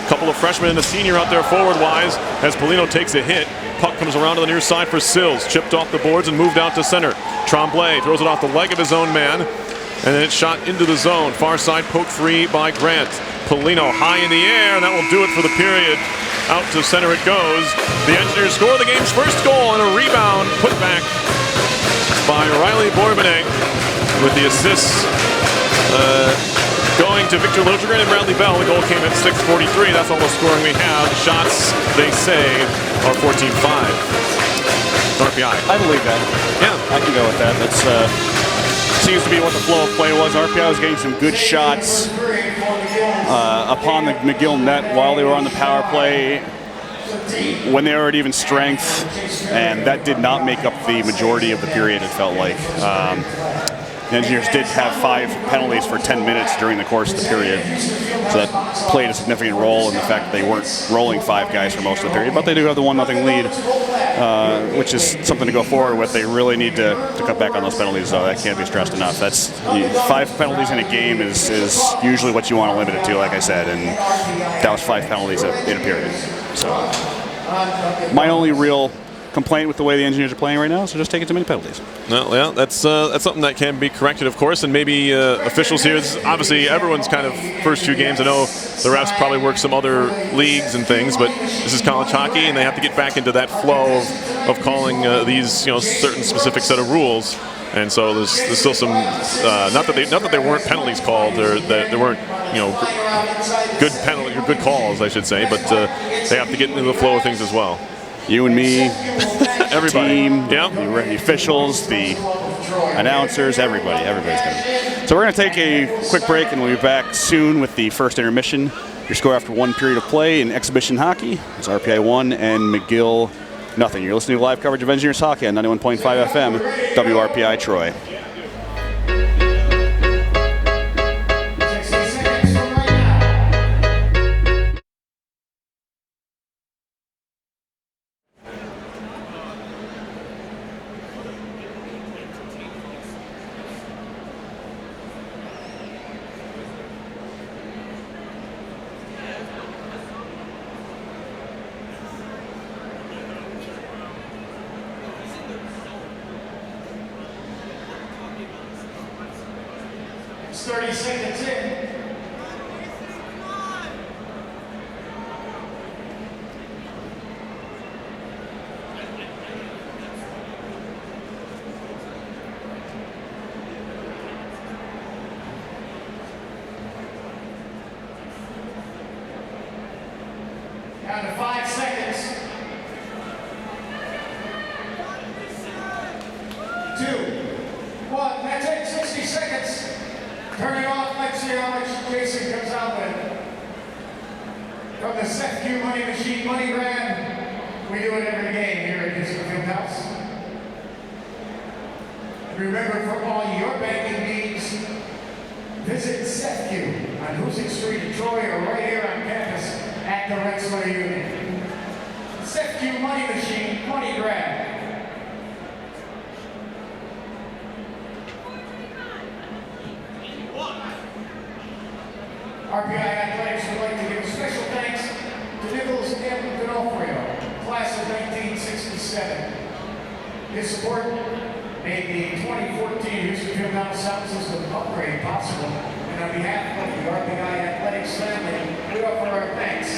Couple of freshmen and a senior out there forward-wise as Polino takes a hit. Puck comes around to the near side for Sills. Chipped off the boards and moved out to center. Tremblay throws it off the leg of his own man. And then it's shot into the zone. Far side poke free by Grant. Polino high in the air, and that will do it for the period. Out to center it goes. The Engineers score the game's first goal on a rebound put back by Riley Bourbonnais with the assists going to Victor Liljegren and Bradley Bell. The goal came at 6:43. That's all the scoring we have. Shots, they say, are 14-5. RPI. I believe that. Yeah. I can go with that. That's seems to be what the flow of play was. RPI was getting some good shots upon the McGill net while they were on the power play when they were at even strength, and that did not make up the majority of the period, it felt like. The Engineers did have 5 penalties for 10 minutes during the course of the period, so that played a significant role in the fact that they weren't rolling 5 guys for most of the period, but they do have the 1-0 lead, which is something to go forward with. They really need to cut back on those penalties, though. That can't be stressed enough. That's 5 penalties in a game is usually what you want to limit it to, like I said, and that was 5 penalties in a period. So my only real complaint with the way the Engineers are playing right now, so just taking too many penalties. No, yeah, that's something that can be corrected, of course, and maybe officials here. Obviously, everyone's kind of first few games. I know the refs probably work some other leagues and things, but this is college hockey, and they have to get back into that flow of calling these certain specific set of rules. And so there's still some not that there weren't penalties called, or that there weren't good calls, I should say, but they have to get into the flow of things as well. You and me, everybody, team, yeah, the officials, the announcers, everybody's going. So we're going to take a quick break, and we'll be back soon with the first intermission. Your score after 1 period of play in exhibition hockey is RPI 1 and McGill 0. You're listening to live coverage of Engineers Hockey on 91.5 FM, WRPI Troy. 30 seconds in. Down to 5 seconds. 2, 1, that's it, 60 seconds. Turn it off, let's see how much Jason comes out with. From the SEFQ Money Machine Money Grab, we do it every game here at Houston Fieldhouse. Remember, for all your banking needs, visit SEFQ on Hoosick Street in Troy or right here on campus at the Rensselaer Union. SEFQ Money Machine Money Grab. RPI Athletics would like to give a special thanks to Nicholas M. D'Onofrio, class of 1967. His support made the 2014 Houston Fieldhouse Sound System upgrade possible, and on behalf of the RPI Athletics family, we offer our thanks.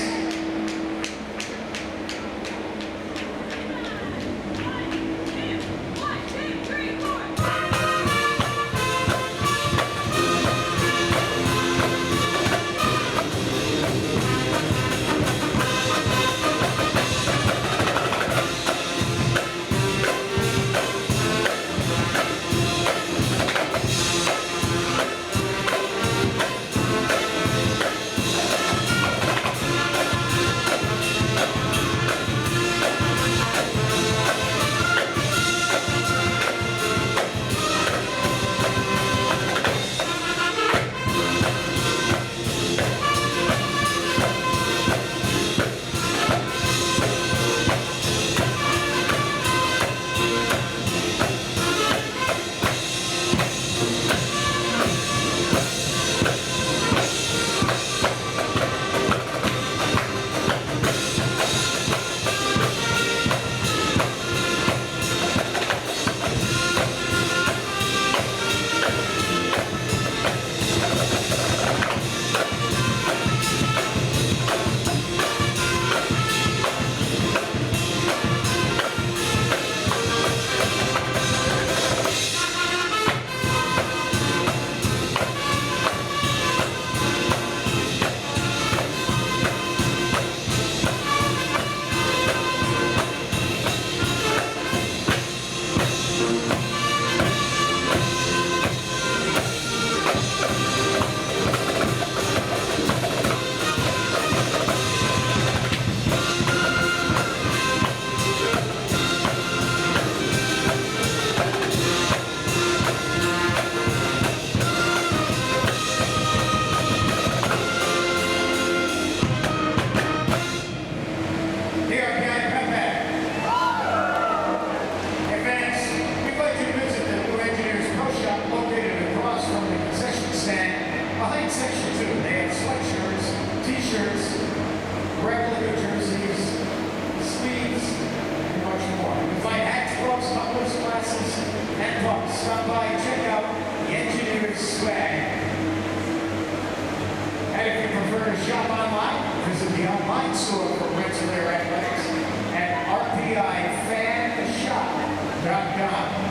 score for Rensselaer Athletics at RPIFantheshot.com.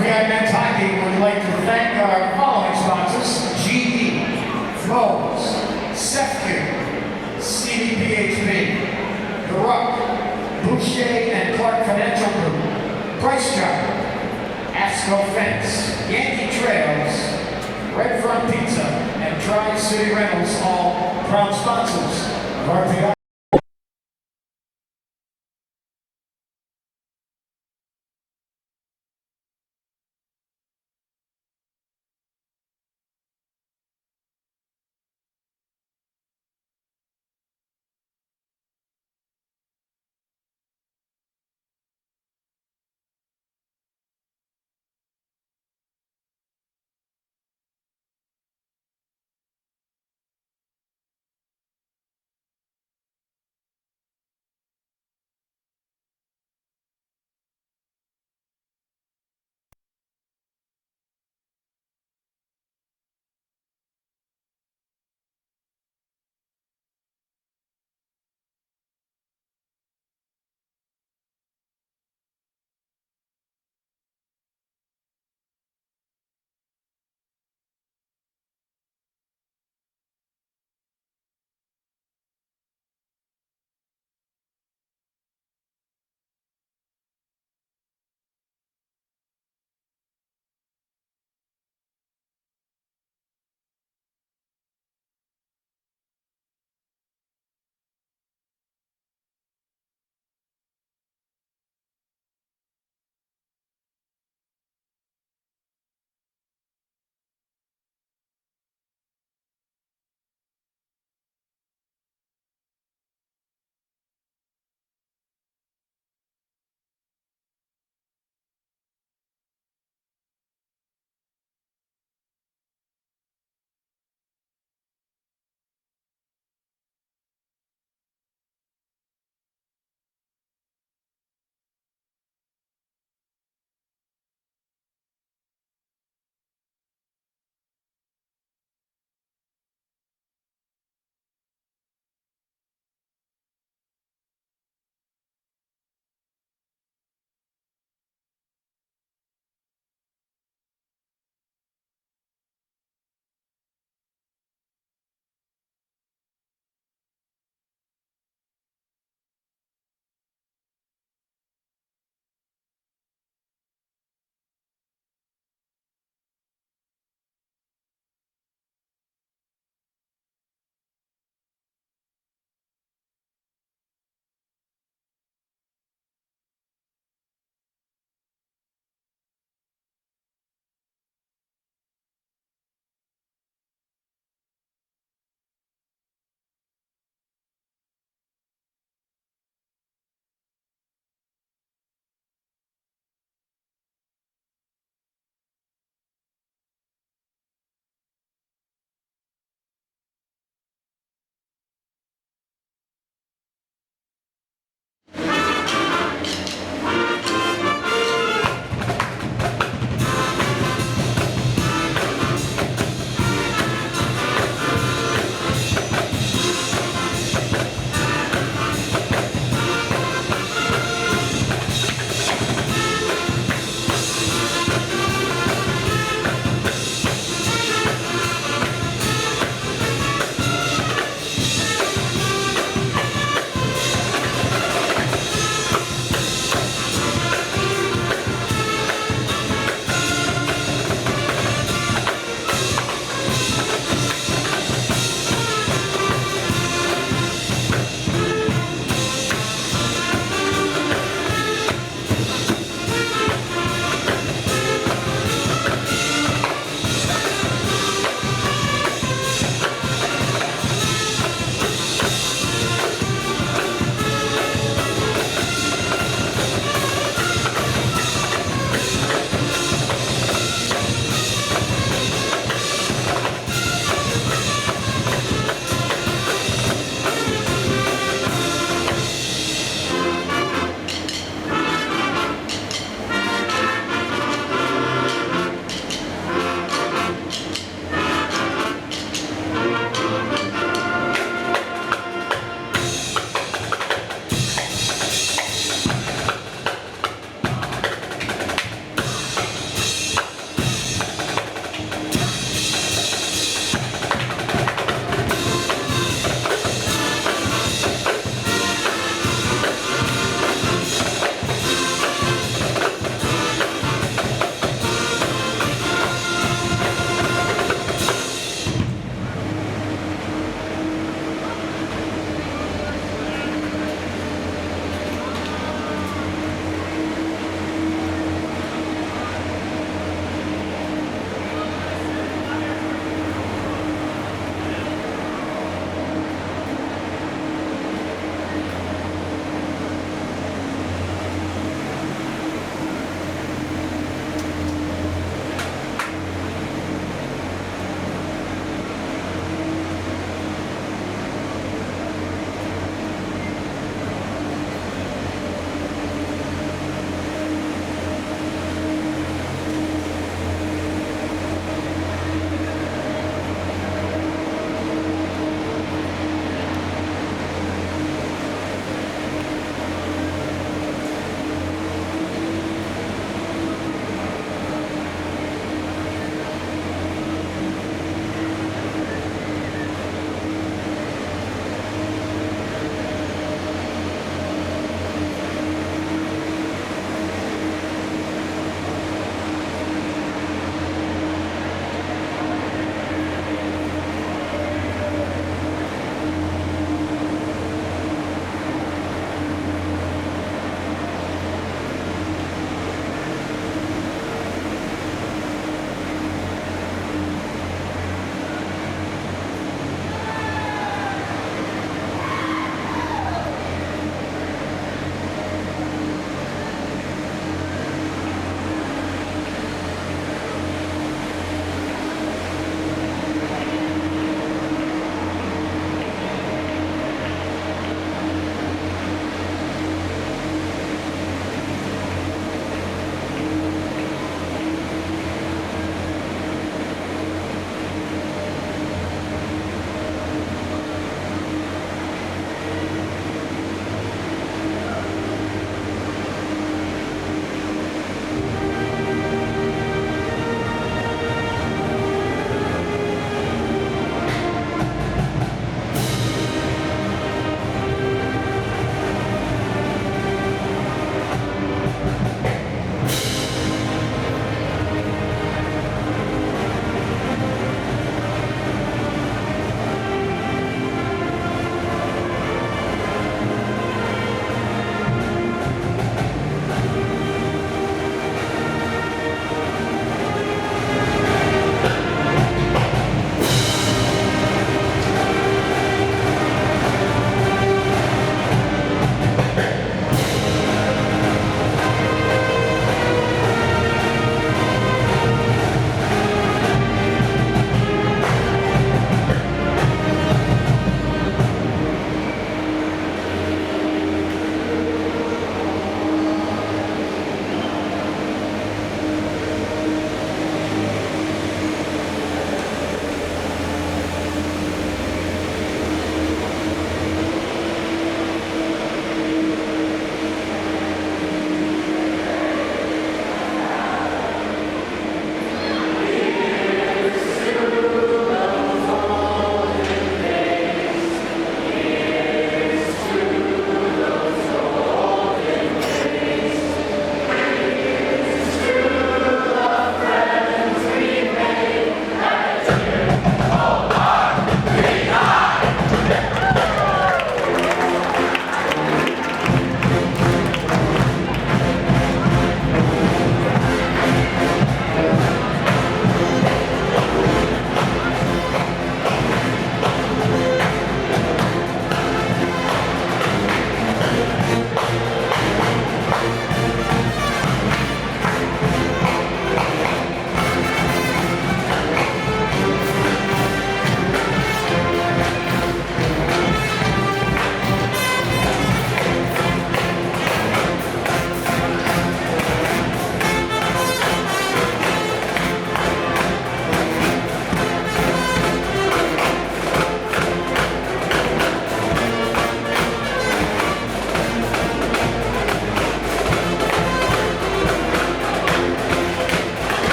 RPI Men's Hockey would like to thank our following sponsors: GE, Lowe's, Sefkin, CDPHP, The Rock, Boucher and Clark Financial Group, Price Chopper, Asco Fence, Yankee Trails, Red Front Pizza, and Tri-City Rentals, all proud sponsors of RPI.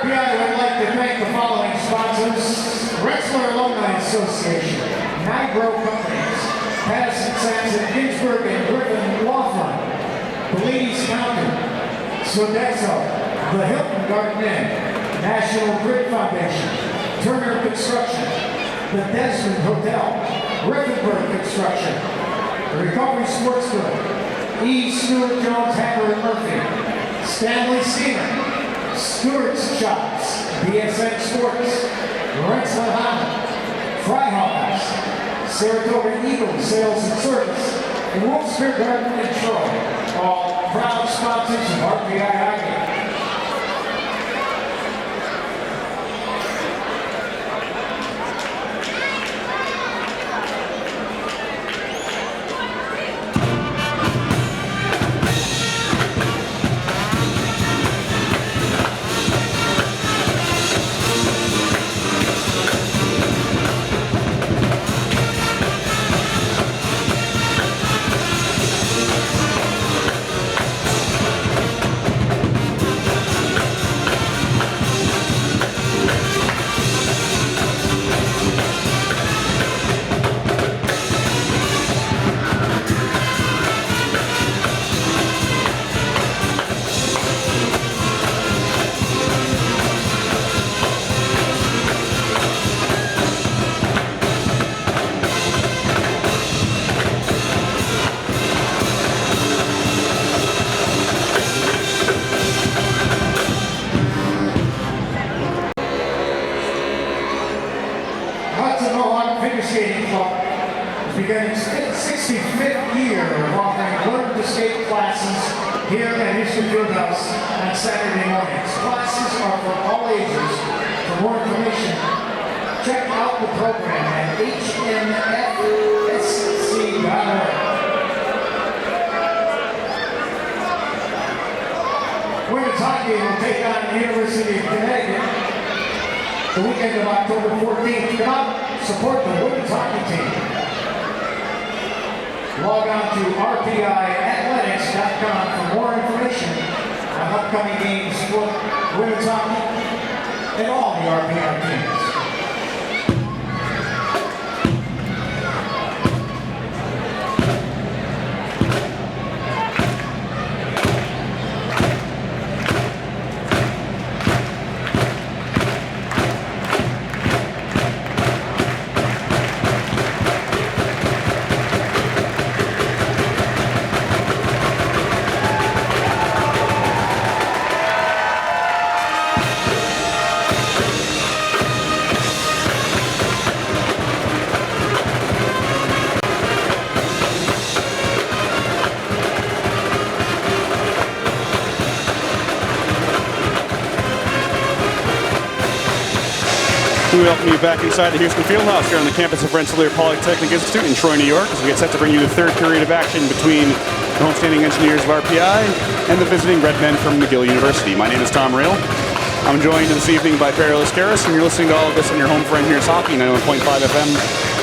RPI would like to thank the following sponsors: Rensselaer Alumni Association, Nigro Companies, Patterson, Sampson, Ginsburg, and Griffin Law Firm, Bellini's County, Sodexo, the Hilton Garden Inn, National Grid Foundation, Turner Construction, the Desmond Hotel, Rifenberg Construction, the Recovery Sports Club, E. Stewart Jones, Hacker and Murphy, Stanley Steamer, Stewart's Shops, BSN Sports, Rensselaer Honda, Fryhouse, Saratoga Eagle Sales and Service, and Wolfsburg Garden and Troy, all proud sponsors of RPI Hockey. Beginning its 65th year of offering learn to skate classes here at Houston Fieldhouse on Saturday mornings. Classes are for all ages. For more information, check out the program at hnfsc.org. Women's hockey will take on the University of Connecticut the weekend of October 14th. Come out, support the women's hockey team. Log on to rpiathletics.com for more information on upcoming games for women's hockey and all the RPI teams. We welcome you back inside the Houston Fieldhouse here on the campus of Rensselaer Polytechnic Institute in Troy, New York, as we get set to bring you the third period of action between the homestanding engineers of RPI and the visiting Redmen from McGill University. My name is Tom Rail. I'm joined this evening by Perry Lascaris, and you're listening to all of this on your home for Engineers Hockey, 91.5 FM,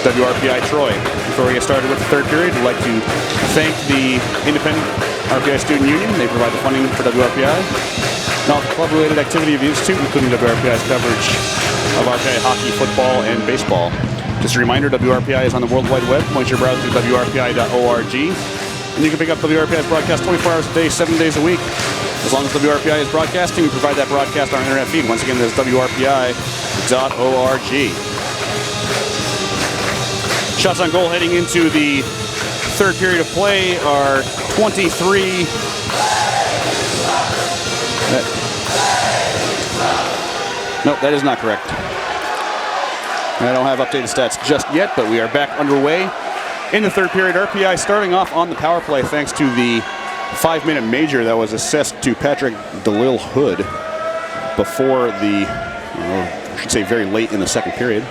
WRPI Troy. Before we get started with the third period, we'd like to thank the independent RPI Student Union. They provide the funding for WRPI. And all the club-related activity of the Institute, including WRPI's coverage of RPI hockey, football, and baseball. Just a reminder, WRPI is on the World Wide Web. Point your browser to WRPI.org. And you can pick up WRPI's broadcast 24 hours a day, 7 days a week. As long as WRPI is broadcasting, we provide that broadcast on our internet feed. Once again, that's WRPI.org. Shots on goal heading into the third period of play are 23. Nope, that is not correct. I don't have updated stats just yet, but we are back underway in the third period. RPI starting off on the power play thanks to the 5-minute major that was assessed to Patrick DeLille Hood before the, I should say very late in the second period.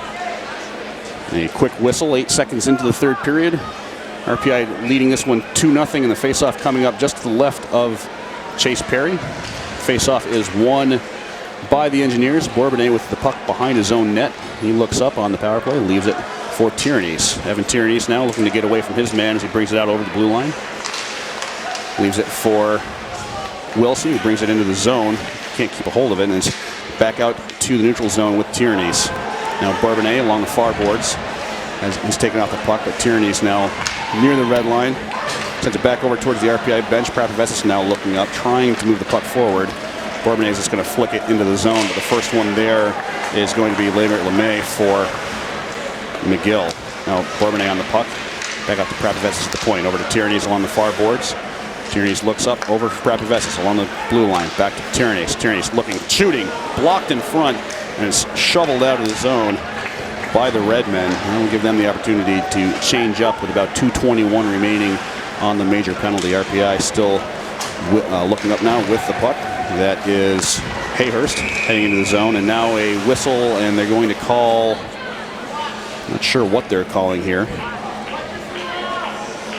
A quick whistle, 8 seconds into the third period. RPI leading this one 2-0, and the faceoff coming up just to the left of Chase Perry. Faceoff is won by the Engineers. Bourbonnais with the puck behind his own net. He looks up on the power play, leaves it for Tyrannese. Evan Tyrannese now looking to get away from his man as he brings it out over the blue line. Leaves it for Wilson, who brings it into the zone. Can't keep a hold of it, and it's back out to the neutral zone with Tierney's. Now Bourbonnais along the far boards. He's taken off the puck, but Tierney's now near the red line. Sends it back over towards the RPI bench. Prapavesis now looking up, trying to move the puck forward. Bourbonnais is just going to flick it into the zone, but the first one there is going to be LeMay for McGill. Now Bourbonnais on the puck. Back up to Prapavesis at the point. Over to Tierney's along the far boards. Tierney's looks up over Prapavesis along the blue line. Back to Tierney's. Tierney's looking, shooting, blocked in front, and is shoveled out of the zone by the Redmen. That'll give them the opportunity to change up with about 2:21 remaining on the major penalty. RPI still looking up now with the puck. That is Hayhurst heading into the zone, and now a whistle, and they're going to call, not sure what they're calling here.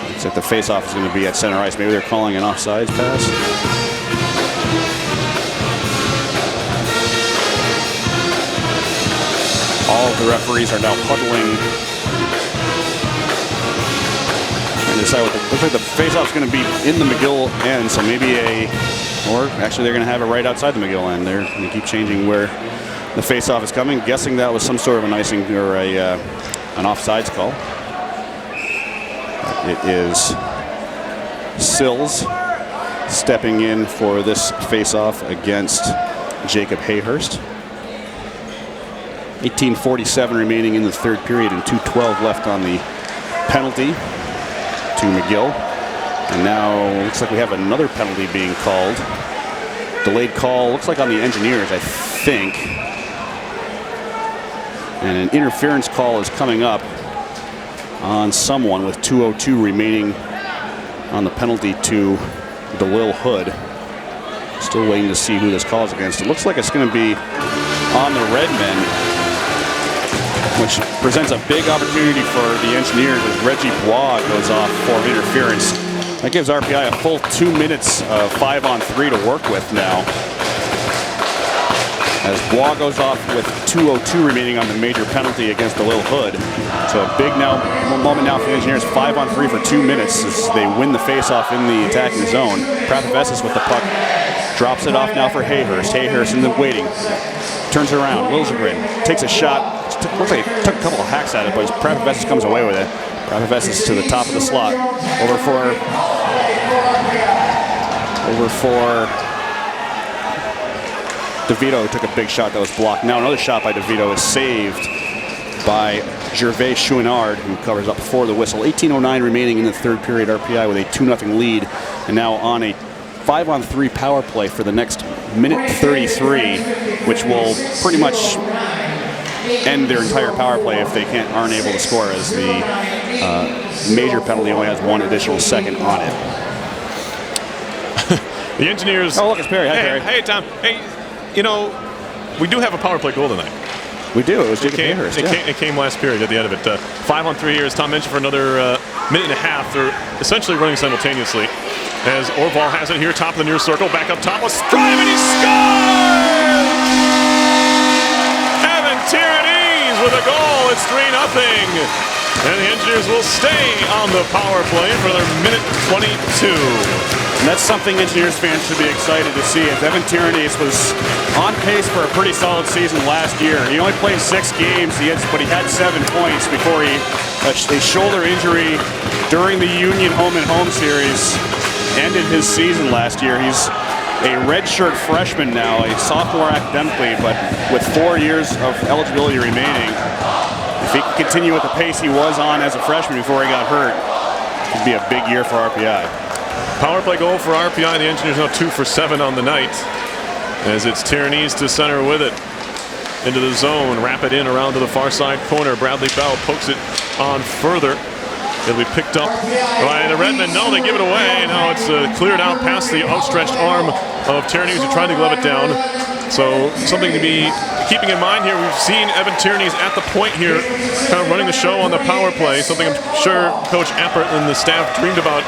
Looks like the face-off is going to be at center ice. Maybe they're calling an offsides pass. All of the referees are now huddling and decide what looks like the face-off is going to be in the McGill end, so maybe or actually they're going to have it right outside the McGill end. They're going to keep changing where the face-off is coming. Guessing that was some sort of an icing or an offsides call. It is Sills stepping in for this face-off against Jacob Hayhurst. 18:47 remaining in the third period and 2:12 left on the penalty to McGill. And now looks like we have another penalty being called. Delayed call, looks like on the Engineers, I think. And an interference call is coming up on someone with 2:02 remaining on the penalty to DeLille Hood. Still waiting to see who this call is against. It looks like it's going to be on the Redmen, which presents a big opportunity for the Engineers as Reggie Bois goes off for interference. That gives RPI a full 2 minutes of 5-on-3 to work with now, as Bois goes off with 2:02 remaining on the major penalty against DeLille Hood. So a big moment now for the Engineers, 5-on-3 for 2 minutes as they win the face-off in the attacking zone. Prapavesis with the puck, drops it off now for Hayhurst. Hayhurst in the waiting, turns it around. Liljegren takes a shot. Looks like he took a couple of hacks at it, but Prapavesis comes away with it. Prapavesis to the top of the slot. Over for DeVito, took a big shot that was blocked. Now another shot by DeVito is saved by Gervais Chouinard, who covers up for the whistle. 18:09 remaining in the third period. RPI with a 2-0 lead, and now on a 5-on-3 power play for the next minute 33, which will pretty much end their entire power play if they aren't able to score, as the major penalty only has one additional second on it. The Engineers. Oh, look, it's Perry. Hi, Perry. Hey, Tom. Hey, you know, we do have a power play goal tonight. We do. It was Jacob Hayhurst. It came last period at the end of it. 5-on-3 here, as Tom mentioned, for another minute and a half. They're essentially running simultaneously. As Orval has it here, top of the near circle, back up top, let's drive, and he scores! Evan Tierney's with a goal. It's 3-0. And the Engineers will stay on the power play for their minute 22. And that's something Engineers fans should be excited to see, as Evan Tierney was on pace for a pretty solid season last year. He only played 6 games, but he had 7 points before a shoulder injury during the Union home-and-home series ended his season last year. He's a redshirt freshman now, a sophomore academically, but with 4 years of eligibility remaining. If he can continue at the pace he was on as a freshman before he got hurt, it could be a big year for RPI. Power play goal for RPI. The Engineers now 2 for 7 on the night, as it's Tierney's to center with it into the zone. Wrap it in around to the far side corner. Bradley Bell pokes it on further. It'll be picked up by the Redmen. No, they give it away. Now it's cleared out past the outstretched arm of Tierney, who's trying to glove it down. So something to be keeping in mind here. We've seen Evan Tierney's at the point here, kind of running the show on the power play. Something I'm sure Coach Appert and the staff dreamed about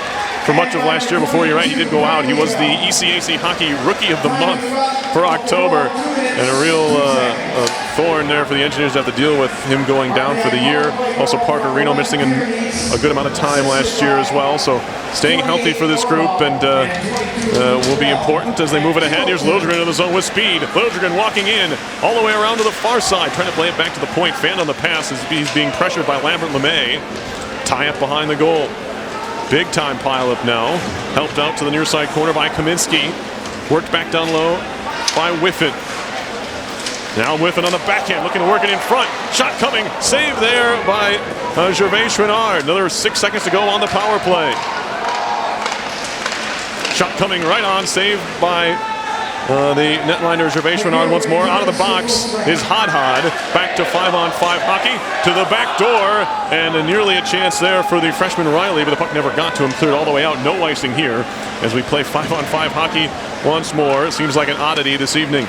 for much of last year. Before, you're right, he did go out. He was the ECAC Hockey Rookie of the Month for October, and a real thorn there for the Engineers to have to deal with him going down for the year. Also, Parker Reno missing a good amount of time last year as well. So staying healthy for this group and will be important as they move it ahead. Here's Liljegren in the zone with speed. Liljegren walking in all the way around to the far side, trying to play it back to the point. Fanned on the pass as he's being pressured by Lambert LeMay. Tie up behind the goal. Big time pileup now. Helped out to the near side corner by Kaminsky. Worked back down low by Whiffen. Now Whiffen on the backhand, looking to work it in front. Shot coming, save there by Gervais Chouinard. Another 6 seconds to go on the power play. Shot coming right on, saved by the netliner Gervais Chouinard once more. Out of the box is Hodhod. Back to 5-on-5 hockey to the back door, and nearly a chance there for the freshman Riley, but the puck never got to him. Cleared all the way out. No icing here as we play 5-on-5 hockey once more. It seems like an oddity this evening.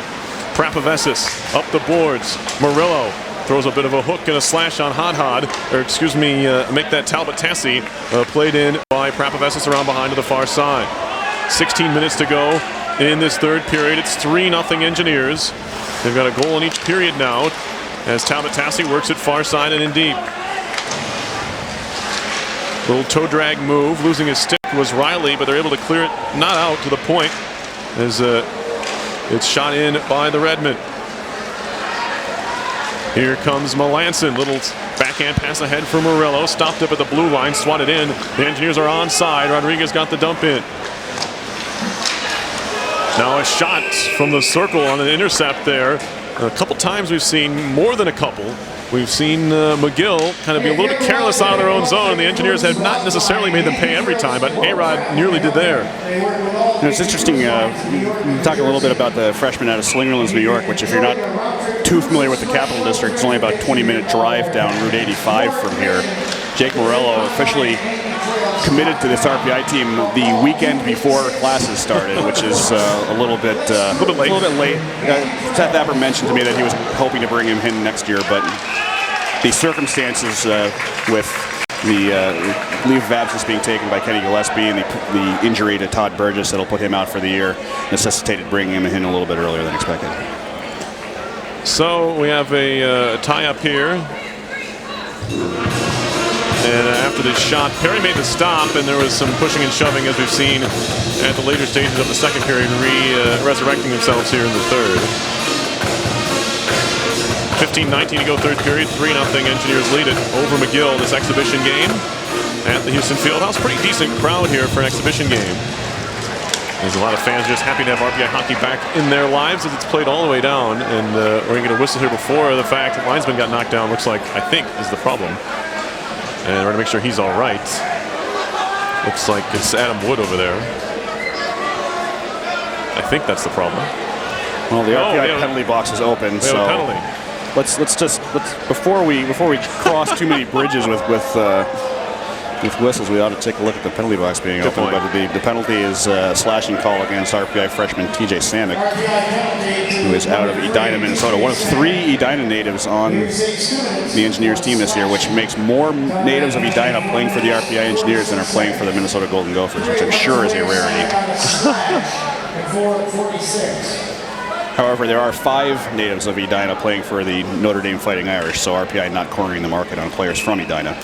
Prapavesis up the boards. Murillo throws a bit of a hook and a slash on Hodhod, or excuse me, make that Talbot Tassi played in by Prapavesis around behind to the far side. 16 minutes to go in this third period. It's 3-0 Engineers. They've got a goal in each period now as Talbot Tassi works it far side and in deep. Little toe drag move. Losing his stick was Riley, but they're able to clear it not out to the point as it's shot in by the Redmen. Here comes Melanson. Little backhand pass ahead for Murillo. Stopped up at the blue line, swatted in. The Engineers are onside. Rodriguez got the dump in. Now a shot from the circle on an intercept there. A couple times we've seen, more than a couple, we've seen McGill kind of be a little bit careless out of their own zone. The Engineers have not necessarily made them pay every time, but A-Rod nearly did there. You know, it's interesting, talk a little bit about the freshman out of Slingerlands, New York, which if you're not too familiar with the Capital District, it's only about a 20-minute drive down Route 85 from here. Jake Morello officially committed to this RPI team the weekend before classes started, which is a little bit late. Seth Apper mentioned to me that he was hoping to bring him in next year, but the circumstances with the leave of absence being taken by Kenny Gillespie and the injury to Todd Burgess that'll put him out for the year necessitated bringing him in a little bit earlier than expected. So we have a tie-up here. And after this shot, Perry made the stop, and there was some pushing and shoving, as we've seen at the later stages of the second period, resurrecting themselves here in the third. 15-19 to go third period, 3-0 Engineers lead it over McGill this exhibition game at the Houston Fieldhouse. Pretty decent crowd here for an exhibition game. There's a lot of fans just happy to have RPI hockey back in their lives as it's played all the way down, and we're going to get a whistle here before the fact that linesman got knocked down, looks like, I think, is the problem. And we're going to make sure he's all right. Looks like it's Adam Wood over there. I think that's the problem. Well, the RPI penalty box is open, so let's before we cross too many bridges with whistles, we ought to take a look at the penalty box being open. But the penalty is slashing call against RPI freshman TJ Samick, who is out of Edina, Minnesota. One of 3 Edina natives on the Engineers team this year, which makes more natives of Edina playing for the RPI Engineers than are playing for the Minnesota Golden Gophers, which I'm sure is a rarity. However, there are 5 natives of Edina playing for the Notre Dame Fighting Irish, so RPI not cornering the market on players from Edina.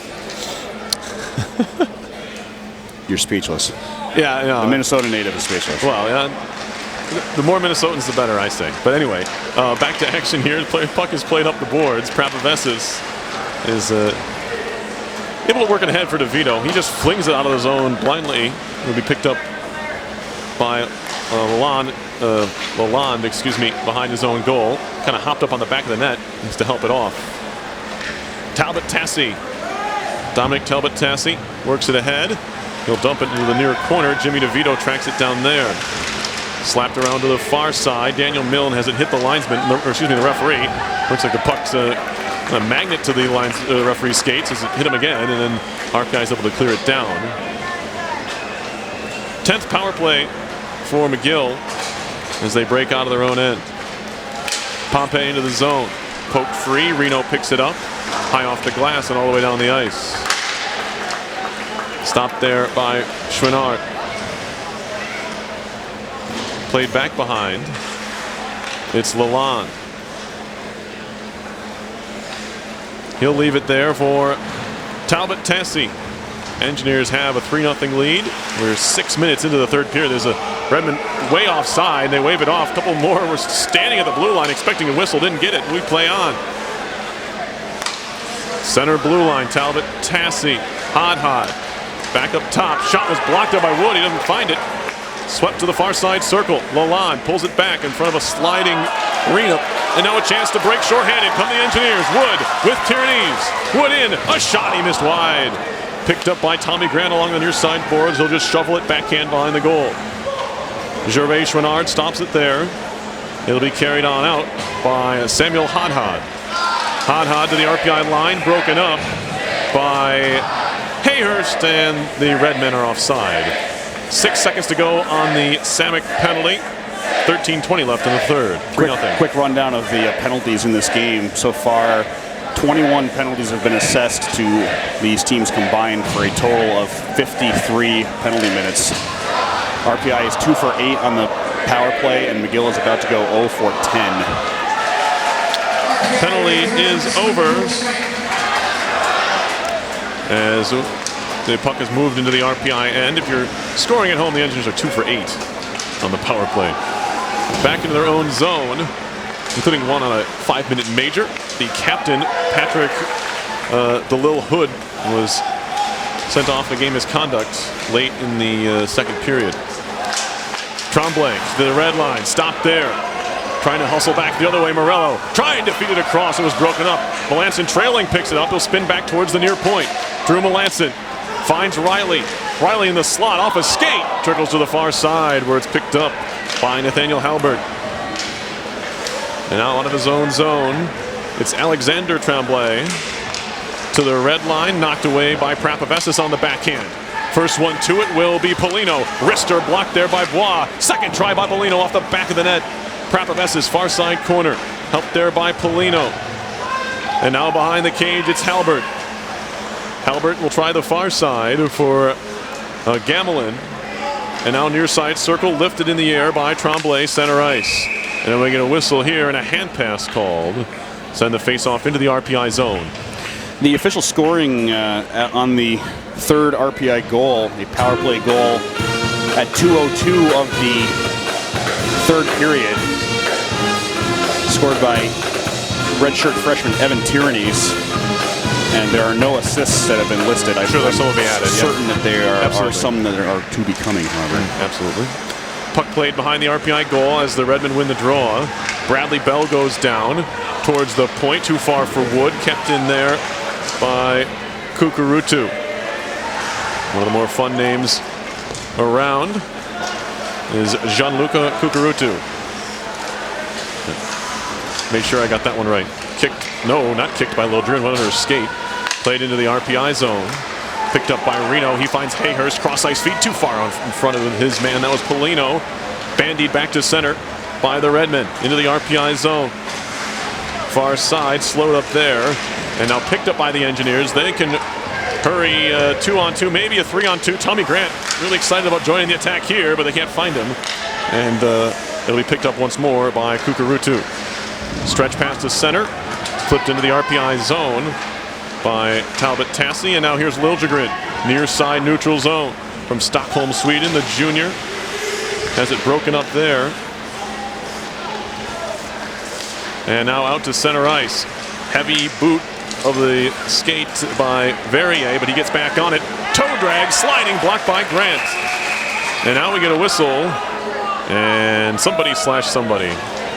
You're speechless. Yeah, the Minnesota native is speechless. Well, yeah, the more Minnesotans, the better, I say. But anyway, back to action here. Puck is played up the boards. Prapavesis is able to work it ahead for DeVito. He just flings it out of the zone blindly. It'll be picked up by Lalonde, excuse me, behind his own goal. Kind of hopped up on the back of the net just to help it off. Talbot Tassi. Dominic Talbot Tassi works it ahead. He'll dump it into the near corner. Jimmy DeVito tracks it down there. Slapped around to the far side. Daniel Milne has it hit the linesman, or excuse me, the referee. Looks like the puck's a magnet to the referee's skates as it hit him again, and then RPI is able to clear it down. 10th power play for McGill as they break out of their own end. Pompey into the zone. Poked free. Reno picks it up. High off the glass and all the way down the ice. Stopped there by Chouinard. Played back behind. It's Lalonde. He'll leave it there for Talbot Tassi. Engineers have a 3-0 lead. We're 6 minutes into the third period. There's a Redmen way offside. They wave it off. A couple more were standing at the blue line expecting a whistle. Didn't get it. We play on. Center blue line. Talbot Tassi. Hod. Back up top. Shot was blocked up by Wood. He doesn't find it. Swept to the far side circle. Lalonde pulls it back in front of a sliding arena. And now a chance to break shorthanded. Come the Engineers. Wood with Tierney's. Wood in. A shot. He missed wide. Picked up by Tommy Grant along the near side boards. He'll just shovel it backhand behind the goal. Gervais Chouinard stops it there. It'll be carried on out by Samuel Hod. Hod to the RPI line. Broken up by Hayhurst, and the Redmen are offside. 6 seconds to go on the Samick penalty. 13:20 left in the third. 3-0. Quick rundown of the penalties in this game. So far, 21 penalties have been assessed to these teams combined for a total of 53 penalty minutes. RPI is 2 for 8 on the power play, and McGill is about to go 0 for 10. Penalty is over as the puck has moved into the RPI end. If you're scoring at home, the Engineers are 2 for 8 on the power play. Back into their own zone, including one on a 5-minute major. The captain, Patrick DeLille Hood, was sent off a game misconduct late in the second period. Tremblay to the red line, stopped there. Trying to hustle back the other way, Morello trying to feed it across. It was broken up. Melanson trailing, picks it up. He'll spin back towards the near point. Drew Melanson finds Riley. Riley in the slot, off a skate. Trickles to the far side where it's picked up by Nathaniel Halbert. And now out of his own zone, it's Alexander Tremblay to the red line, knocked away by Prapavesis on the backhand. First one to it will be Polino. Wrister blocked there by Bois. Second try by Polino off the back of the net. Prapavesis far side corner, helped there by Polino. And now behind the cage, it's Halbert. Halbert will try the far side for Gamelin. And now near side circle, lifted in the air by Tremblay, center ice. And then we get a whistle here and a hand pass called. Send the face-off into the RPI zone. The official scoring on the third RPI goal, a power play goal at 2:02 of the third period, scored by redshirt freshman Evan Tierney's. And there are no assists that have been listed. I'm sure some will be added. Certain that there are some that are to be coming, however. Absolutely. Puck played behind the RPI goal as the Redmen win the draw. Bradley Bell goes down towards the point, too far for Wood. Kept in there by Kukurutu. One of the more fun names around is Gianluca Kukurutu. Make sure I got that one right. Kicked, no, not kicked by Lildren, went under a skate. Played into the RPI zone. Picked up by Reno. He finds Hayhurst, cross ice feet, too far in front of his man. That was Polino. Bandied back to center by the Redmen into the RPI zone. Far side, slowed up there. And now picked up by the Engineers. They can hurry 2-on-2, maybe a 3-on-2. Tommy Grant really excited about joining the attack here, but they can't find him. And it'll be picked up once more by Kukurutu. Stretch pass to center. Flipped into the RPI zone by Talbot Tassi. And now here's Liljegren. Near side neutral zone from Stockholm, Sweden. The junior has it broken up there. And now out to center ice. Heavy boot of the skate by Verrier, but he gets back on it. Toe drag, sliding, blocked by Grant. And now we get a whistle. And somebody slash somebody.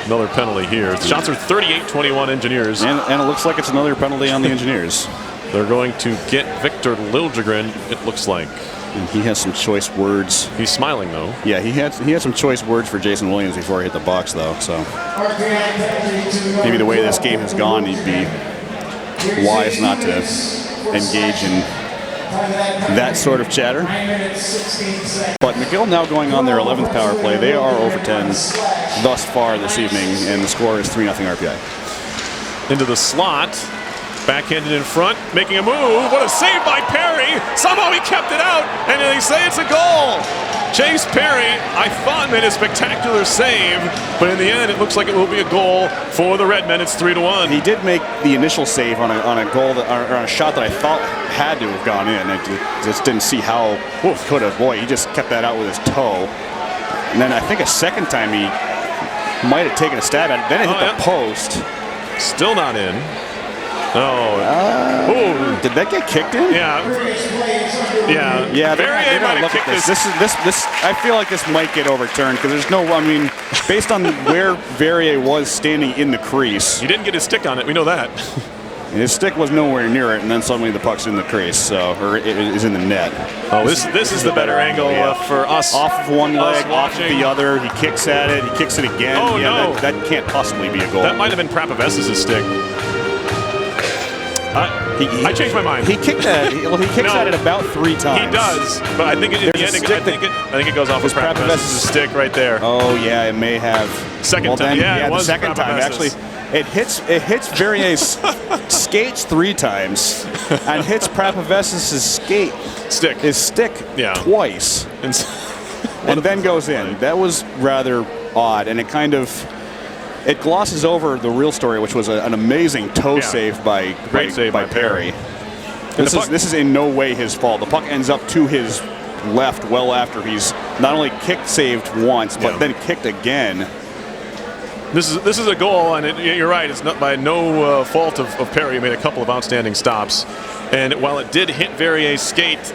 Another penalty here. The shots are 38-21 Engineers. And it looks like it's another penalty on the Engineers. They're going to get Victor Liljegren, it looks like. And he has some choice words. He's smiling, though. Yeah, he had some choice words for Jason Williams before he hit the box, though. So maybe the way this game has gone, he'd be wise not to engage in that sort of chatter. But McGill now going on their 11th power play. They are over 10 thus far this evening, and the score is 3-0 RPI. Into the slot. Backhanded in front, making a move. What a save by Perry. Somehow he kept it out, and they say it's a goal. Chase Perry, I thought, made a spectacular save, but in the end, it looks like it will be a goal for the Redmen. It's 3-1. He did make the initial save on a goal that, or on a shot that I thought had to have gone in. I just didn't see how could have. Boy, he just kept that out with his toe. And then I think a second time he might have taken a stab at it. Then it hit the post. Still not in. Oh. Did that get kicked in? Yeah. Yeah. Verrier might have kicked this. This. I feel like this might get overturned because there's no. I mean, based on where Verrier was standing in the crease, He didn't get his stick on it. We know that. his stick was nowhere near it, and then suddenly the puck's in the crease, or it is in the net. Oh, this is the better angle for us. Off of one leg, off of watching. the other. He kicks at it. He kicks it again. Oh, yeah, no. That can't possibly be a goal. That might have been Prapoves's stick. I changed my mind. He kicked at it. Well, he kicks at it about 3 times. He does, but I think in the end, I think it goes off with Prapoves's stick right there. Oh yeah, it may have. Second time, it was the second time. Prapoves's. Actually, it hits Verrier's skates 3 times, and hits Prapoves's stick twice, and then goes in. That was rather odd, and it glosses over the real story, which was an amazing toe save by Perry. This is in no way his fault. The puck ends up to his left well after he's not only saved once, but then kicked again. This is a goal, and you're right. It's not by no fault of Perry. He made a couple of outstanding stops, and while it did hit Verrier's skate,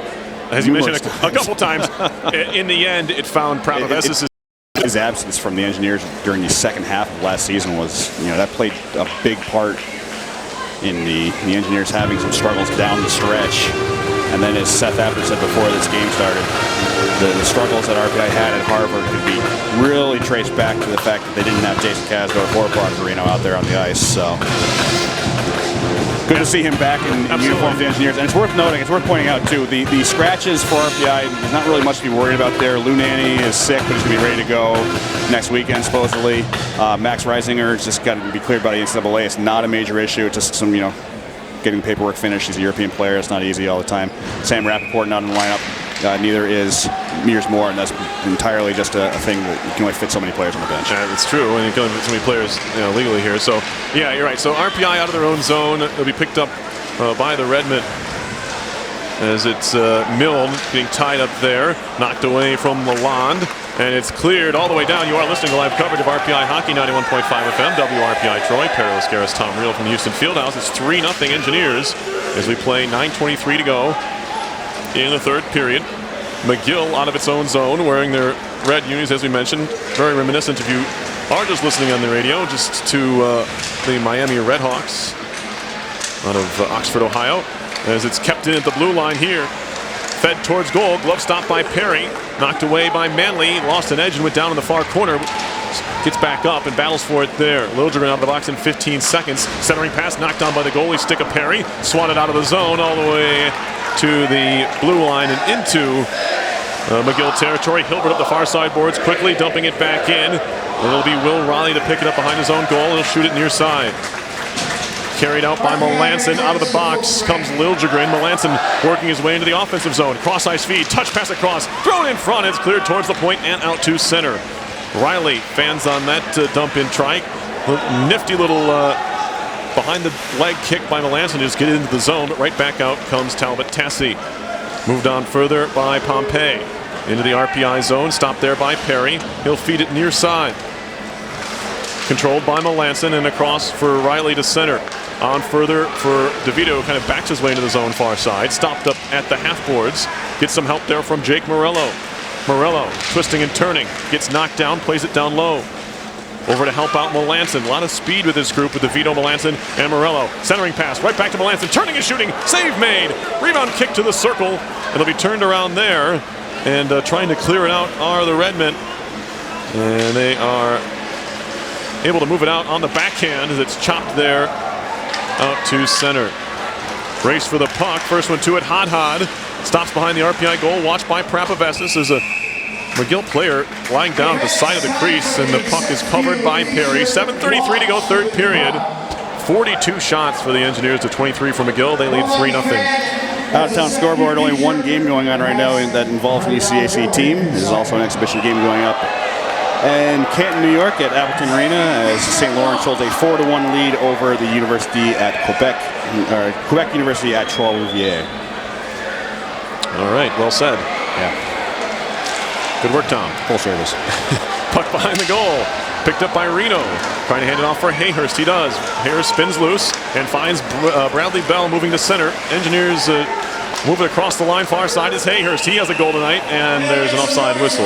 as you mentioned a couple times, in the end it found Prapoves's. His absence from the Engineers during the second half of last season was, that played a big part in the Engineers having some struggles down the stretch. And then, as Seth Apter said before this game started, the struggles that RPI had at Harvard could be really traced back to the fact that they didn't have Jason Casdor or Porcarino out there on the ice. So good to see him back in uniform for the Engineers. And it's worth noting, it's worth pointing out too, the scratches for RPI, there's not really much to be worried about there. Lou Nanny is sick, but he's going to be ready to go next weekend, supposedly. Max Reisinger has just got to be cleared by the NCAA. It's not a major issue. It's just some, getting paperwork finished. He's a European player. It's not easy all the time. Sam Rappaport not in the lineup. Neither is Mears Moore, and that's entirely just a thing that you can only fit so many players on the bench. It's true, and you can only fit so many players legally here. So, yeah, you're right. So RPI out of their own zone. They'll be picked up by the Redmen as it's Milne being tied up there, knocked away from Lalonde, and it's cleared all the way down. You are listening to live coverage of RPI Hockey, 91.5 FM, WRPI Troy. Perry Lascaris, Tom Reel from the Houston Fieldhouse. It's 3-0 Engineers as we play 9:23 to go in the third period. McGill out of its own zone, wearing their red unis, as we mentioned. Very reminiscent, if you are just listening on the radio, just to the Miami Redhawks out of Oxford, Ohio, as it's kept in at the blue line here. Fed towards goal, glove stop by Perry, knocked away by Manley, lost an edge and went down in the far corner. Gets back up and battles for it there. Liljegren out of the box in 15 seconds. Centering pass knocked down by the goalie stick of Perry. Swatted out of the zone all the way to the blue line and into McGill territory. Hilbert up the far side boards quickly, dumping it back in. It'll be Will Riley to pick it up behind his own goal. He'll shoot it near side. Carried out by Melanson. Out of the box comes Liljegren. Melanson working his way into the offensive zone. Cross ice feed, touch pass across, thrown in front. It's cleared towards the point and out to center. Riley fans on that dump in trike. Nifty little behind the leg kick by Melanson to just get into the zone, but right back out comes Talbot Tassi. Moved on further by Pompey. Into the RPI zone, stopped there by Perry. He'll feed it near side. Controlled by Melanson and across for Riley to center. On further for DeVito, kind of backs his way into the zone far side. Stopped up at the half boards. Gets some help there from Jake Morello. Morello twisting and turning. Gets knocked down, plays it down low. Over to help out Melanson. A lot of speed with this group with DeVito, Melanson, and Morello. Centering pass right back to Melanson. Turning and shooting. Save made. Rebound kick to the circle. It'll be turned around there. And trying to clear it out are the Redmen. And they are able to move it out on the backhand as it's chopped there out to center. Race for the puck. First one to it. Hod. Stops behind the RPI goal. Watched by Prapovessis as a McGill player lying down at the side of the crease, and the puck is covered by Perry. 7:33 to go, third period. 42 shots for the Engineers to 23 for McGill. They lead 3-0. Out-of-town scoreboard, only one game going on right now that involves an ECAC team. There's also an exhibition game going up in Canton, New York at Appleton Arena as St. Lawrence holds a 4-1 lead over the University at Quebec University at Trois-Rivières. All right, well said. Yeah. Good work, Tom. Full service. Puck behind the goal. Picked up by Reno. Trying to hand it off for Hayhurst. He does. Hayhurst spins loose and finds Bradley Bell moving to center. Engineers move it across the line. Far side is Hayhurst. He has a goal tonight, and there's an offside whistle.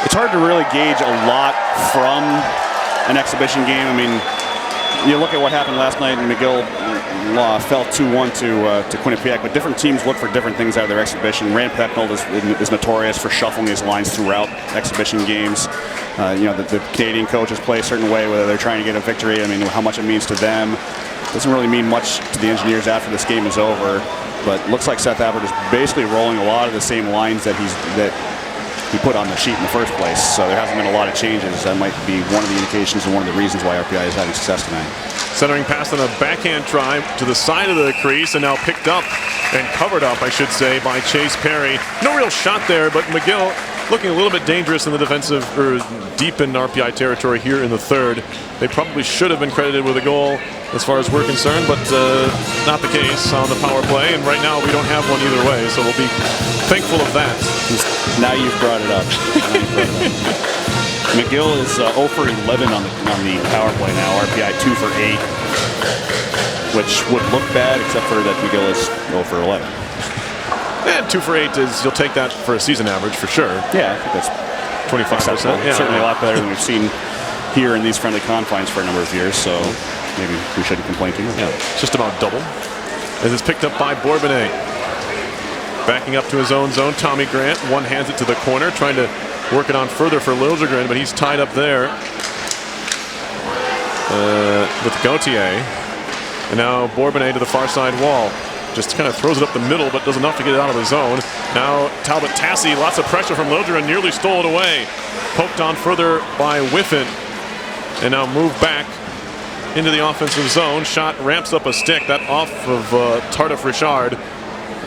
It's hard to really gauge a lot from an exhibition game. I mean, you look at what happened last night, and McGill fell 2-1 to Quinnipiac, but different teams look for different things out of their exhibition. Rand Pecknold is notorious for shuffling his lines throughout exhibition games. The Canadian coaches play a certain way, whether they're trying to get a victory. I mean, how much it means to them doesn't really mean much to the Engineers after this game is over. But looks like Seth Abbott is basically rolling a lot of the same lines that he put on the sheet in the first place. So there hasn't been a lot of changes. That might be one of the indications and one of the reasons why RPI is having success tonight. Centering pass on a backhand try to the side of the crease, and now picked up and covered up, I should say, by Chase Perry. No real shot there, but McGill looking a little bit dangerous in the defensive, or deep in RPI territory here in the third. They probably should have been credited with a goal as far as we're concerned, but not the case on the power play. And right now we don't have one either way, so we'll be thankful of that. Now you've brought it up. McGill is 0 for 11 on the power play now. RPI 2 for 8, which would look bad, except for that McGill is 0 for 11. And 2 for 8 is, you'll take that for a season average for sure. Yeah, I think that's 25%. Yeah, certainly a lot better than we've seen here in these friendly confines for a number of years. So maybe we shouldn't complain too much. Yeah, it's just about double. As it's picked up by Bourbonnais. Backing up to his own zone, Tommy Grant one hands it to the corner, trying to work it on further for Liljegren, but he's tied up there with Gauthier. And now Bourbonnais to the far side wall. Just kind of throws it up the middle, but does enough to get it out of the zone. Now Talbot Tassi, lots of pressure from Liljegren, nearly stole it away. Poked on further by Whiffen. And now moved back into the offensive zone. Shot ramps up a stick. That off of Tardif Richard.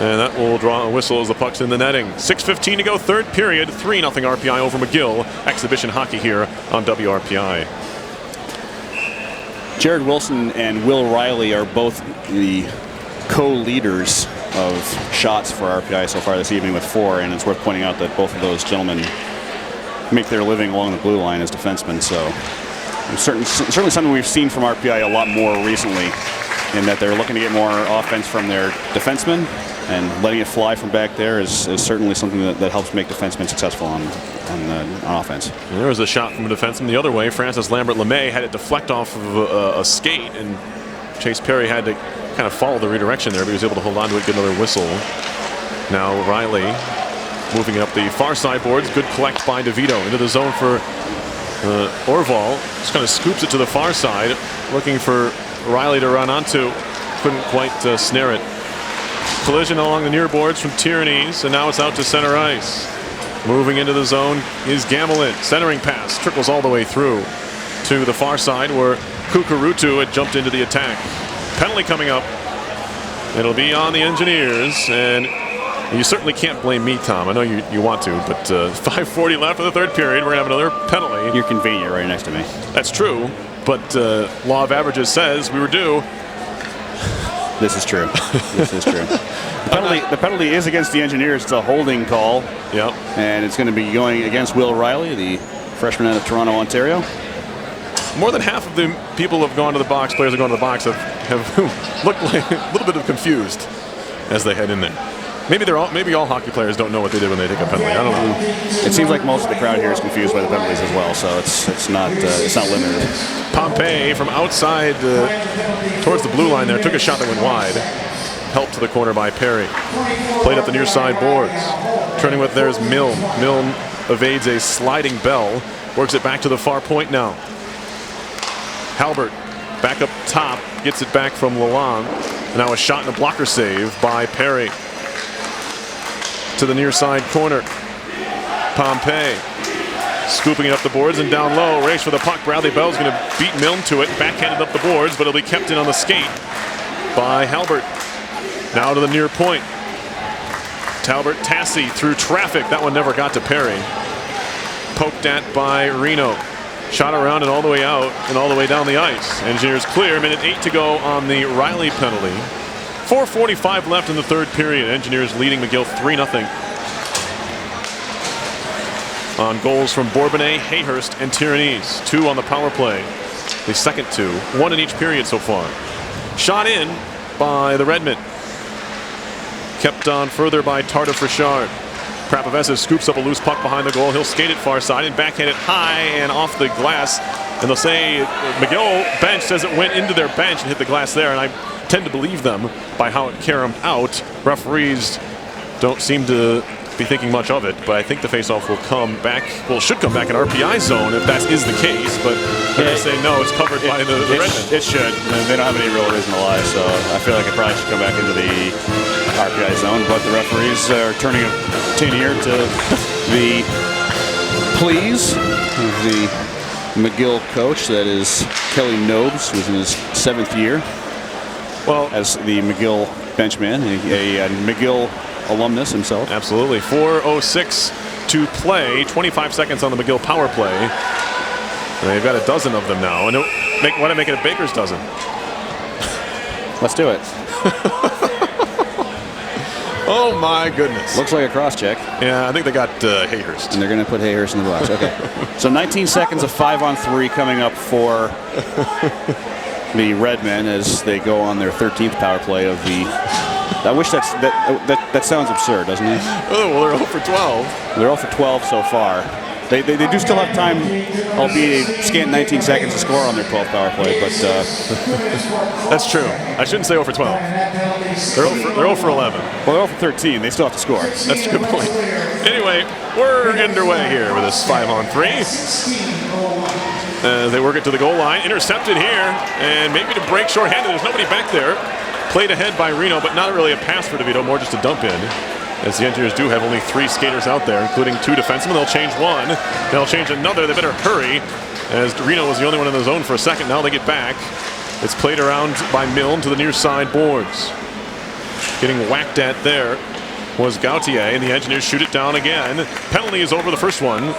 And that will draw a whistle as the puck's in the netting. 6:15 to go, third period. 3-0 RPI over McGill. Exhibition hockey here on WRPI. Jared Wilson and Will Riley are both the co-leaders of shots for RPI so far this evening with 4, and it's worth pointing out that both of those gentlemen make their living along the blue line as defensemen. So certainly something we've seen from RPI a lot more recently, in that they're looking to get more offense from their defensemen, and letting it fly from back there is certainly something that helps make defensemen successful on offense. And there was a shot from a defenseman the other way. Francis Lambert-Lemay had it deflect off of a skate, and Chase Perry had to kind of follow the redirection there, but he was able to hold on to it, get another whistle. Now Riley moving it up the far side boards. Good collect by DeVito into the zone for Orval. Just kind of scoops it to the far side, looking for Riley to run onto. Couldn't quite snare it. Collision along the near boards from Tyrannies, and now it's out to center ice. Moving into the zone is Gamelin. Centering pass trickles all the way through to the far side where Kukurutu had jumped into the attack. Penalty coming up. It'll be on the Engineers, and you certainly can't blame me, Tom. I know you want to, but 5:40 left in the third period. We're going to have another penalty. You're convenient right next to me. That's true, but law of averages says we were due. This is true. This is true. The penalty is against the Engineers. It's a holding call. Yep. And it's going to be going against Will Riley, the freshman out of Toronto, Ontario. More than half of the people who have gone to the box, players who have gone to the box, have looked like a little bit of confused as they head in there. Maybe all hockey players don't know what they did when they take a penalty. I don't know. It seems like most of the crowd here is confused by the penalties as well, so it's not limited. Pompey from outside towards the blue line there took a shot that went wide. Helped to the corner by Perry. Played up the near side boards. Turning with there's Milne. Milne evades a sliding bell. Works it back to the far point now. Halbert back up top. Gets it back from Lalonde. Now a shot and a blocker save by Perry. To the near side corner. Pompey Scooping it up the boards and down low. Race for the puck. Bradley Bell's going to beat Milne to it. Backhanded up the boards, but it'll be kept in on the skate by Halbert. Now to the near point. Talbot Tassi through traffic. That one never got to Perry. Poked at by Reno. Shot around and all the way out and all the way down the ice. Engineers clear. Minute 8 to go on the Riley penalty. 4:45 left in the third period. Engineers leading McGill 3-0. On goals from Bourbonnais, Hayhurst, and Tyranese. 2 on the power play. The second 2. 1 in each period so far. Shot in by the Redmen. Kept on further by Tardif Richard. Prapavesa scoops up a loose puck behind the goal. He'll skate it far side and backhand it high and off the glass. And they'll say McGill bench says it went into their bench and hit the glass there. And I tend to believe them by how it caromed out. Referees don't seem to be thinking much of it, but I think the faceoff will come back. Well, it should come back in RPI zone if that is the case. But they're saying no, it's covered by the Redmen. It should. They don't have any real reason to lie, so I feel like it probably should come back into the RPI zone. But the referees are turning a ear to the pleas of the McGill coach. That is Kelly Nobes, who's in his 7th year. Well, as the McGill benchman, a McGill alumnus himself. Absolutely. 4:06 to play. 25 seconds on the McGill power play. And they've got a dozen of them now. And why not make it a baker's dozen? Let's do it. Oh my goodness. Looks like a cross check. Yeah, I think they got Hayhurst. And they're going to put Hayhurst in the box. Okay. So 19 seconds of 5-on-3 coming up for the Redmen as they go on their 13th power play of the. I wish that sounds absurd, doesn't it? Oh, well, they're 0 for 12. They're 0 for 12 so far. They do still have time, albeit a scant 19 seconds to score on their 12th power play, but... That's true. I shouldn't say 0 for 12. They're 0 for 11. Well, they're 0 for 13. They still have to score. That's a good point. Anyway, we're underway here with this 5-on-3. They work it to the goal line. Intercepted here, and maybe to break shorthanded. There's nobody back there. Played ahead by Reno, but not really a pass for DeVito, more just a dump in. As the Engineers do have only 3 skaters out there, including 2 defensemen. They'll change one. They'll change another. They better hurry, as Reno was the only one in the zone for a second. Now they get back. It's played around by Milne to the near side boards. Getting whacked at there was Gauthier, and the Engineers shoot it down again. Penalty is over the first one.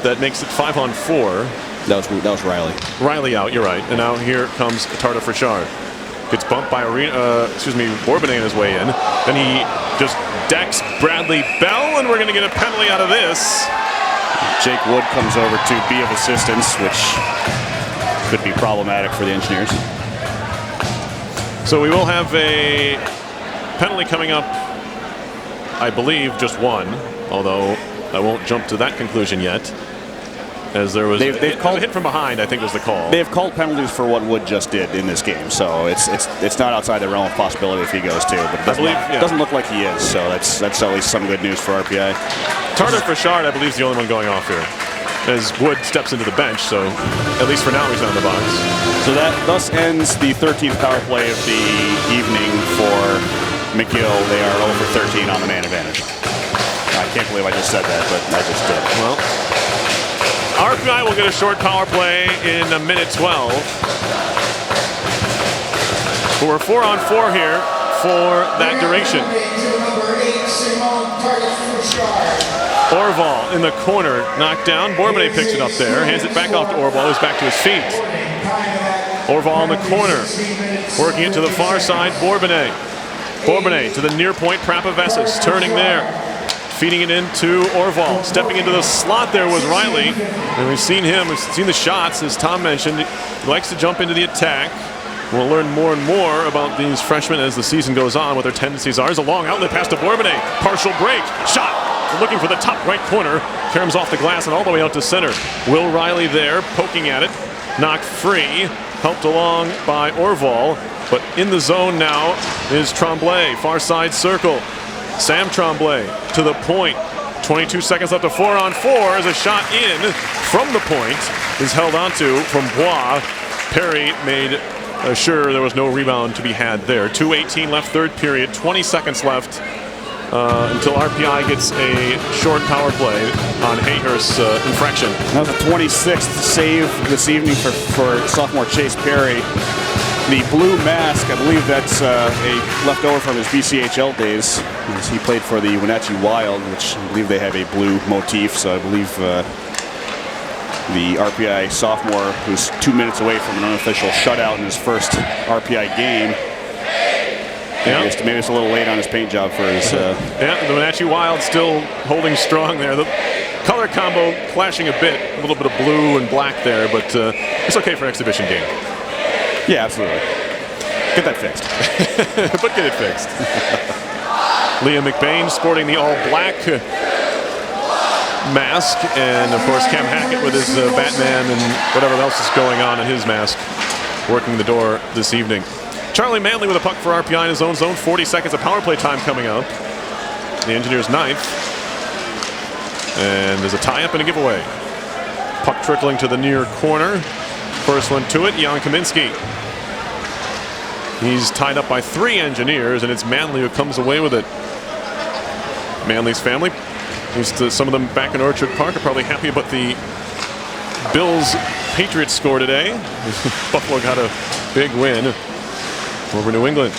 That makes it 5-on-4. That was Riley. Riley out, you're right. And now here comes Tardif Richard. Gets bumped by Bourbonnais on his way in. Then he just decks Bradley Bell, and we're going to get a penalty out of this. Jake Wood comes over to be of assistance, which could be problematic for the Engineers. So we will have a penalty coming up, I believe, just one, although I won't jump to that conclusion yet. As there was they've called a hit from behind, I think was the call. They have called penalties for what Wood just did in this game, so it's not outside the realm of possibility if he goes to, but it doesn't look like he is, so that's at least some good news for RPI. Tardif Richard, I believe, is the only one going off here, as Wood steps into the bench, so at least for now he's not in the box. So that thus ends the 13th power play of the evening for McGill. They are 0 for 13 on the man advantage. I can't believe I just said that, but I just did. Well, RPI will get a short power play in a minute 12. But we're 4-on-4 here for that duration. Orval in the corner, knocked down. Bourbonnais picks it up there, hands it back off to Orval, who's back to his feet. Orval in the corner, working it to the far side, Bourbonnais. Bourbonnais to the near point, Prapavesas, turning there. Feeding it into Orval. Stepping into the slot there was Riley. And we've seen the shots, as Tom mentioned. He likes to jump into the attack. We'll learn more and more about these freshmen as the season goes on, what their tendencies are. There's a long outlet pass to Bourbonnais. Partial break. Shot. Looking for the top right corner. Caroms off the glass and all the way out to center. Will Riley there, poking at it. Knocked free. Helped along by Orval. But in the zone now is Tremblay. Far side circle. Sam Tremblay to the point. 22 seconds left to 4-on-4 as a shot in from the point is held onto from Bois. Perry made sure there was no rebound to be had there. 2:18 left, third period, 20 seconds left until RPI gets a short power play on Hayhurst's infraction. That was the 26th save this evening for sophomore Chase Perry. The blue mask, I believe that's a leftover from his BCHL days. He played for the Wenatchee Wild, which I believe they have a blue motif, so I believe the RPI sophomore, who's 2 minutes away from an unofficial shutout in his first RPI game. Maybe it's a little late on his paint job for his... Yeah, the Wenatchee Wild still holding strong there. The color combo clashing a bit, a little bit of blue and black there, but it's okay for an exhibition game. Yeah, absolutely. Get that fixed. But get it fixed. Liam McBain sporting the all-black mask, and of course Cam Hackett with his Batman and whatever else is going on in his mask, working the door this evening. Charlie Manley with a puck for RPI in his own zone. 40 seconds of power play time coming up. The Engineers' ninth. And there's a tie-up and a giveaway. Puck trickling to the near corner. First one to it, Jan Kaminski. He's tied up by 3 Engineers, and it's Manley who comes away with it. Manley's family, at least some of them back in Orchard Park, are probably happy about the Bills-Patriots score today. Buffalo got a big win over New England.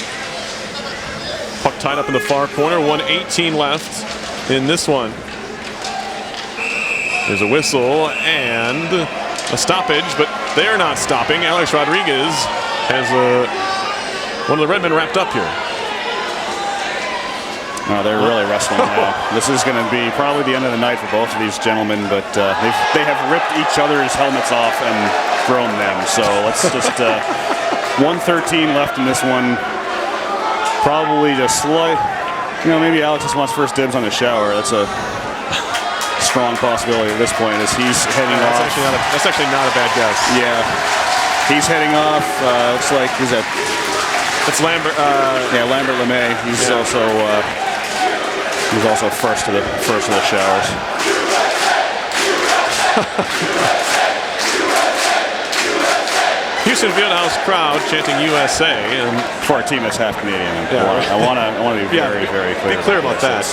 Puck tied up in the far corner, 1:18 left in this one. There's a whistle and a stoppage, but they're not stopping. Alex Rodriguez has one of the Redmen wrapped up here. Oh, they're really wrestling now. This is going to be probably the end of the night for both of these gentlemen, but they have ripped each other's helmets off and thrown them. So let's just 1:13 left in this one. Probably just maybe Alex just wants first dibs on the shower. That's a strong possibility at this point as he's heading off. That's actually not a bad guess. Yeah, he's heading off. Looks like It's Lambert. Lambert LeMay. He's also first to the showers. Houston Fieldhouse crowd chanting USA, and for a team that's half Canadian. I want to be very, very clear about that.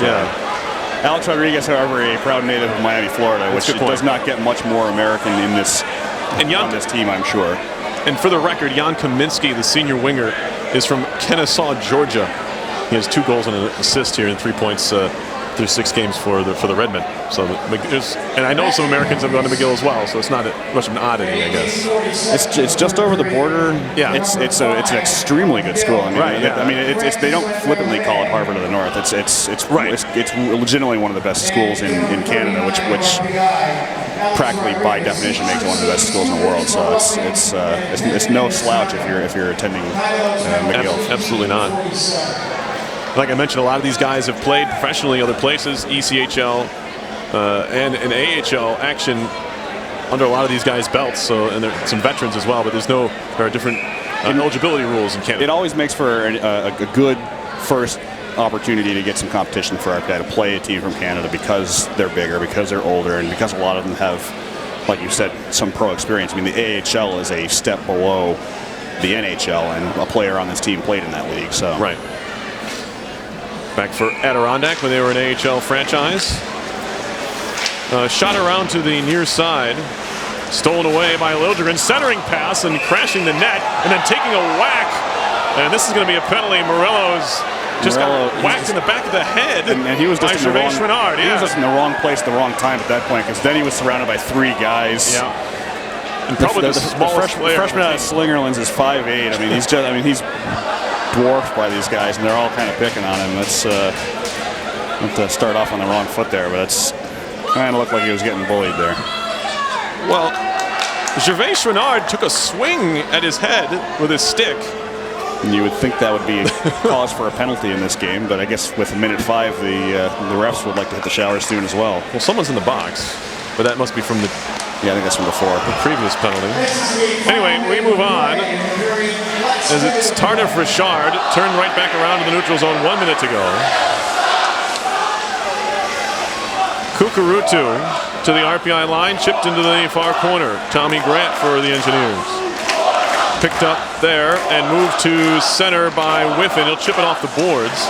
Alex Rodriguez, however, a proud native of Miami, Florida, which does not get much more American in this on this team, I'm sure. And for the record, Jan Kaminski, the senior winger, is from Kennesaw, Georgia. He has 2 goals and an assist here and 3 points through 6 games for the Redmen. So, and I know some Americans have gone to McGill as well, so it's not much of an oddity, I guess. It's just over the border. Yeah, it's an extremely good school. I mean, they don't flippantly call it Harvard of the North. It's legitimately one of the best schools in Canada, which practically by definition makes it one of the best schools in the world. So it's no slouch if you're attending McGill. Absolutely not. Like I mentioned, a lot of these guys have played professionally other places, ECHL and AHL action under a lot of these guys' belts. So, and there are some veterans as well, but there are different eligibility rules in Canada. It always makes for a good first opportunity to get some competition for RPI to play a team from Canada because they're bigger, because they're older, and because a lot of them have, like you said, some pro experience. I mean, the AHL is a step below the NHL, and a player on this team played in that league. So right. Back for Adirondack when they were an AHL franchise. Shot around to the near side. Stolen away by Liljegren. Centering pass and crashing the net. And then taking a whack. And this is going to be a penalty. Murillo's just got whacked in the back of the head. And he was just in the wrong, he was just in the wrong place at the wrong time at that point, because then he was surrounded by 3 guys. Yeah. And probably the smallest player. Freshman out of Slingerlands is 5'8". I mean, he's dwarfed by these guys, and they're all kind of picking on him. Let's have to start off on the wrong foot there, but it's kind of looked like he was getting bullied there. Well, Gervais Renard took a swing at his head with his stick. And you would think that would be cause for a penalty in this game, but I guess with minute 5, the refs would like to hit the shower soon as well. Well, someone's in the box, but that must be from the... Yeah, I think that's from before. The previous penalty. Anyway, we move on. As it's Tardif Richard, turned right back around to the neutral zone, 1 minute to go. Kukurutu to the RPI line, chipped into the far corner. Tommy Grant for the Engineers. Picked up there and moved to center by Whiffen. He'll chip it off the boards.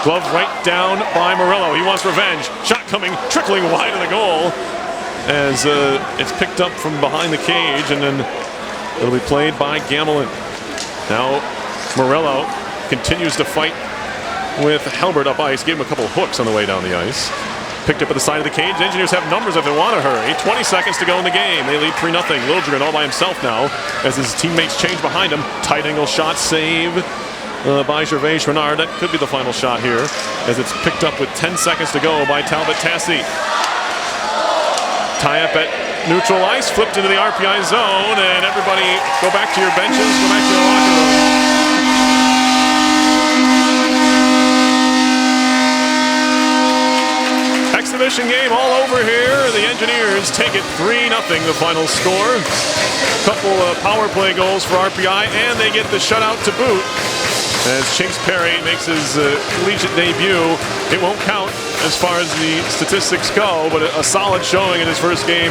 Glove right down by Murillo. He wants revenge. Shot coming, trickling wide of the goal as it's picked up from behind the cage, and then it'll be played by Gamelin. Now Murillo continues to fight with Halbert up ice. Gave him a couple of hooks on the way down the ice. Picked up at the side of the cage. Engineers have numbers if they want to hurry. 20 seconds to go in the game. They lead 3-0. Liljegren all by himself now as his teammates change behind him. Tight angle shot save by Gervais Renard. That could be the final shot here as it's picked up with 10 seconds to go by Talbot Tassi. Tie up at neutral ice. Flipped into the RPI zone, and everybody go back to your benches. Go back to your locker room. Exhibition game all over here. The Engineers take it 3-0, the final score. Couple of power play goals for RPI, and they get the shutout to boot. As Chase Perry makes his collegiate debut, it won't count as far as the statistics go, but a solid showing in his first game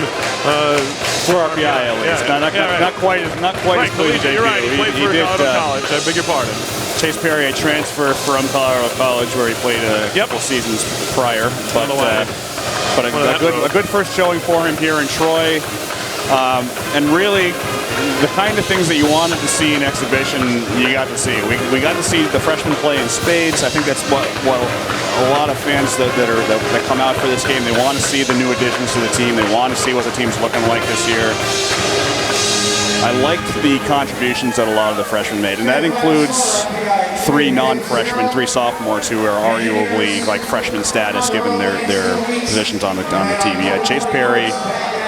for RPI at least. Yeah, not quite as collegiate. You're right. He played for out of college. I beg your pardon. Chase Perry, a transfer from Colorado College, where he played a couple seasons prior, but a good first showing for him here in Troy, and really the kind of things that you wanted to see in exhibition, you got to see. We got to see the freshmen play in spades. I think that's what a lot of fans that come out for this game, they want to see the new additions to the team. They want to see what the team's looking like this year. I liked the contributions that a lot of the freshmen made, and that includes 3 non-freshmen, 3 sophomores who are arguably like freshman status given their positions on the team. You had Chase Perry,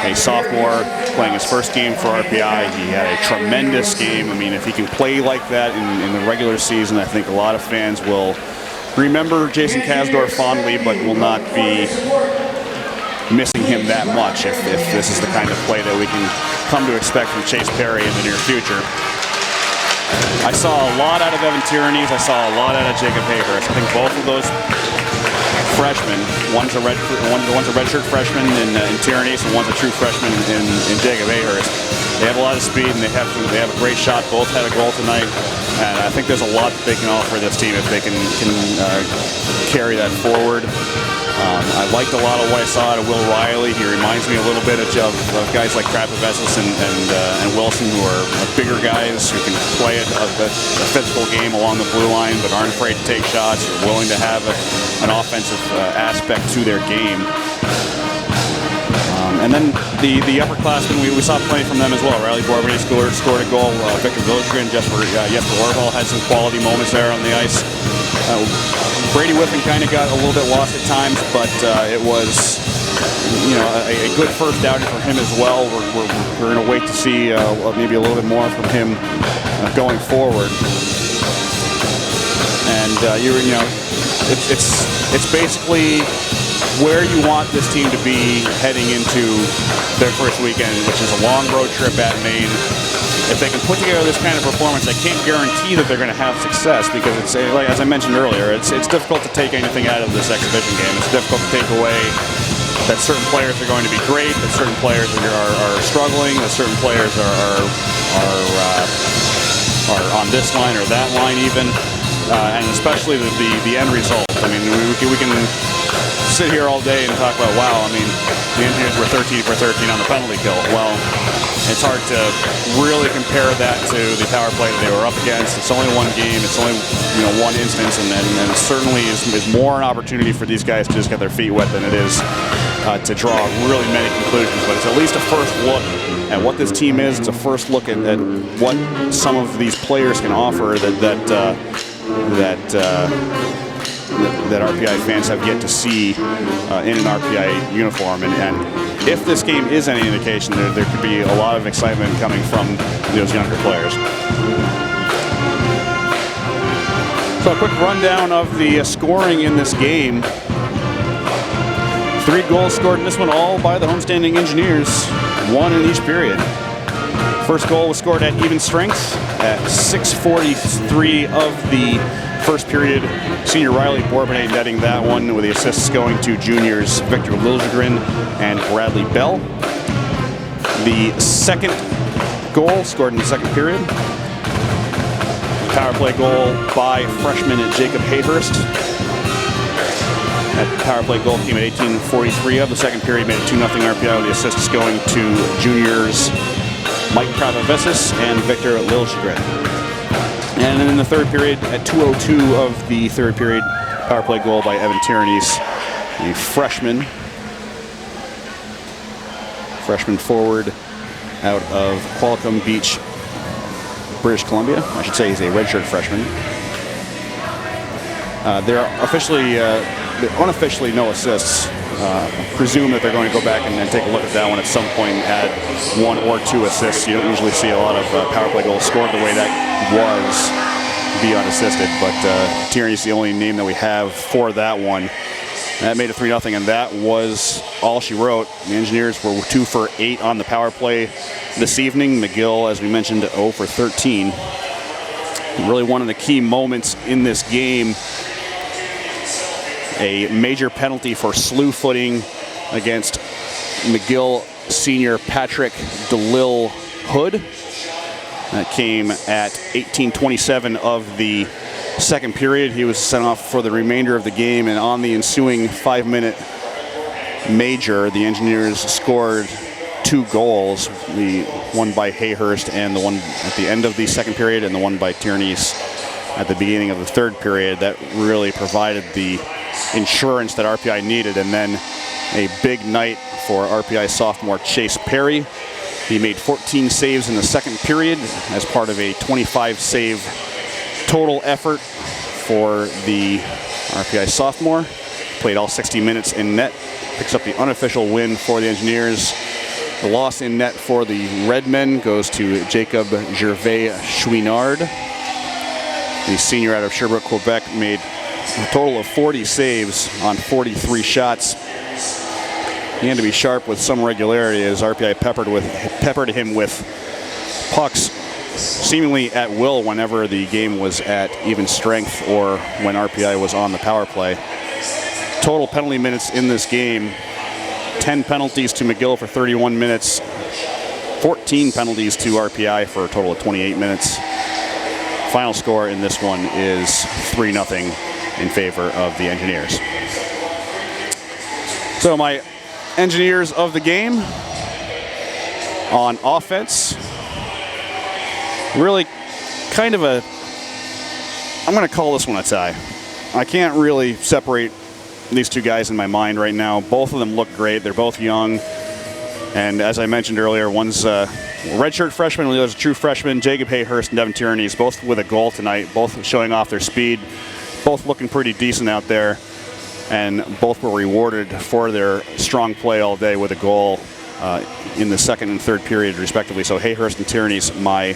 a sophomore, playing his first game for RPI. He had a tremendous game. I mean, if he can play like that in the regular season, I think a lot of fans will remember Jason Kasdorf fondly, but will not be missing him that much if this is the kind of play that we can come to expect from Chase Perry in the near future. I saw a lot out of Evan Tyrannies. I saw a lot out of Jacob Hayhurst. I think both of those freshmen, one's a redshirt freshman in Tyrannies, and one's a true freshman in Jacob Hayhurst. They have a lot of speed, and they have a great shot. Both had a goal tonight, and I think there's a lot that they can offer this team if they can carry that forward. I liked a lot of what I saw out of Will Riley. He reminds me a little bit of guys like Krapovesis and Wilson, who are bigger guys who can play a physical game along the blue line, but aren't afraid to take shots, or willing to have an offensive aspect to their game. And then the upperclassmen, we saw plenty from them as well. Riley Borbany scored a goal. Victor Liljegren, Jesper Orval had some quality moments there on the ice. Brady Whiffen kind of got a little bit lost at times, but it was a good first outing for him as well. We're going to wait to see maybe a little bit more from him going forward. And it's basically where you want this team to be heading into their first weekend, which is a long road trip at Maine. If they can put together this kind of performance, I can't guarantee that they're going to have success, because it's like, as I mentioned earlier, it's difficult to take anything out of this exhibition game. It's difficult to take away that certain players are going to be great, that certain players are struggling, that certain players are on this line or that line even, and especially the end result. I mean, we can sit here all day and talk about, wow, I mean, the Engineers were 13 for 13 on the penalty kill. Well, it's hard to really compare that to the power play that they were up against. It's only one game. It's only one instance, and it certainly is more an opportunity for these guys to just get their feet wet than it is to draw really many conclusions. But it's at least a first look at what this team is. It's a first look at what some of these players can offer that RPI fans have yet to see in an RPI uniform. And if this game is any indication, there could be a lot of excitement coming from those younger players. So a quick rundown of the scoring in this game. 3 goals scored in this one, all by the homestanding Engineers, 1 in each period. First goal was scored at even strength at 6:43 of the first period. Senior Riley Borbany netting that one, with the assists going to juniors Victor Liljegren and Bradley Bell. The second goal scored in the second period. Power play goal by freshman Jacob Hayhurst. That power play goal came at 18:43 of the second period, made it 2-0 RPI, with the assists going to juniors Mike Pravavesis and Victor Liljegren. And then in the third period, at 2:02 of the third period, power play goal by Evan Tyrannies, a freshman forward out of Qualicum Beach, British Columbia. I should say he's a redshirt freshman. There are unofficially no assists. Presume that they're going to go back and take a look at that one at some point and add 1 or 2 assists. You don't usually see a lot of power play goals scored the way that was be unassisted, but Tierney's the only name that we have for that one. That made it 3-0, and that was all she wrote. The Engineers were 2 for 8 on the power play this evening. McGill, as we mentioned, 0 for 13. Really one of the key moments in this game, a major penalty for slew footing against McGill senior Patrick DeLille Hood. That came at 18:27 of the second period. He was sent off for the remainder of the game, and on the ensuing 5-minute major, the Engineers scored 2 goals, the one by Hayhurst and the one at the end of the second period, and the one by Tierney's at the beginning of the third period. That really provided the insurance that RPI needed. And then a big night for RPI sophomore Chase Perry. He made 14 saves in the second period as part of a 25-save total effort for the RPI sophomore. Played all 60 minutes in net. Picks up the unofficial win for the Engineers. The loss in net for the Redmen goes to Jacob Gervais Chouinard. The senior out of Sherbrooke, Quebec, made a total of 40 saves on 43 shots. He had to be sharp with some regularity as RPI peppered him with pucks seemingly at will whenever the game was at even strength or when RPI was on the power play. Total penalty minutes in this game, 10 penalties to McGill for 31 minutes, 14 penalties to RPI for a total of 28 minutes. Final score in this one is 3-0 in favor of the Engineers. So my Engineers of the game on offense, really kind of a, I'm going to call this one a tie. I can't really separate these two guys in my mind right now. Both of them look great. They're both young. And as I mentioned earlier, one's a redshirt freshman, the other's a true freshman. Jacob Hayhurst and Devin Tyrannies, both with a goal tonight, both showing off their speed, both looking pretty decent out there. And both were rewarded for their strong play all day with a goal in the second and third period, respectively. So Hayhurst and Tyrannies, my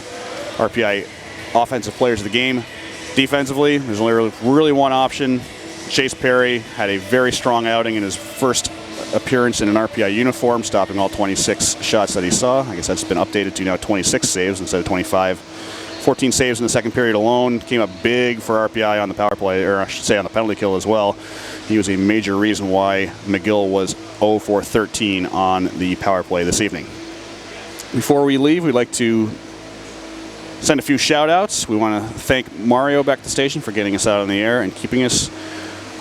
RPI offensive players of the game. Defensively, there's only really one option. Chase Perry had a very strong outing in his first appearance in an RPI uniform, stopping all 26 shots that he saw. I guess that's been updated to now 26 saves instead of 25. 14 saves in the second period alone. Came up big for RPI on the power play, or I should say on the penalty kill as well. He was a major reason why McGill was 0 for 13 on the power play this evening. Before we leave, we'd like to send a few shout outs. We want to thank Mario back at the station for getting us out on the air and keeping us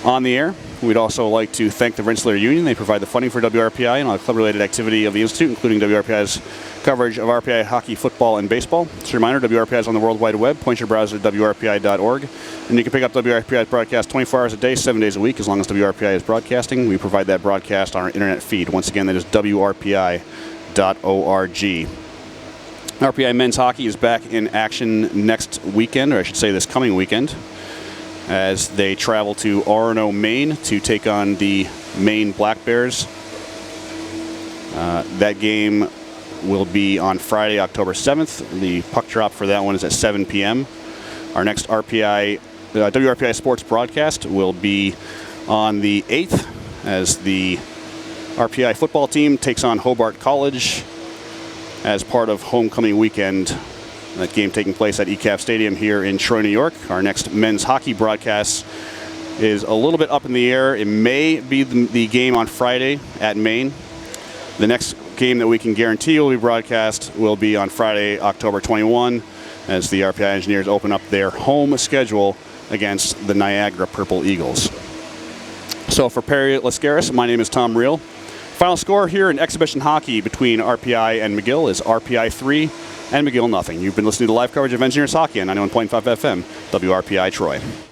on the air. We'd also like to thank the Rensselaer Union. They provide the funding for WRPI and all the club-related activity of the Institute, including WRPI's coverage of RPI hockey, football, and baseball. Just a reminder, WRPI is on the World Wide Web. Point your browser to WRPI.org. And you can pick up WRPI's broadcast 24 hours a day, 7 days a week, as long as WRPI is broadcasting. We provide that broadcast on our internet feed. Once again, that is WRPI.org. RPI men's hockey is back in action next weekend, or I should say this coming weekend, as they travel to Orono, Maine to take on the Maine Black Bears. That game will be on Friday, October 7th. The puck drop for that one is at 7 p.m. Our next WRPI Sports broadcast will be on the 8th as the RPI football team takes on Hobart College as part of homecoming weekend. That game taking place at ECAF Stadium here in Troy, New York. Our next men's hockey broadcast is a little bit up in the air. It may be the game on Friday at Maine. The next game that we can guarantee will be broadcast will be on Friday, October 21, as the RPI Engineers open up their home schedule against the Niagara Purple Eagles. So for Perry Lascaris, my name is Tom Reel. Final score here in exhibition hockey between RPI and McGill is RPI 3 and McGill nothing. You've been listening to live coverage of Engineers Hockey on 91.5 FM, WRPI Troy.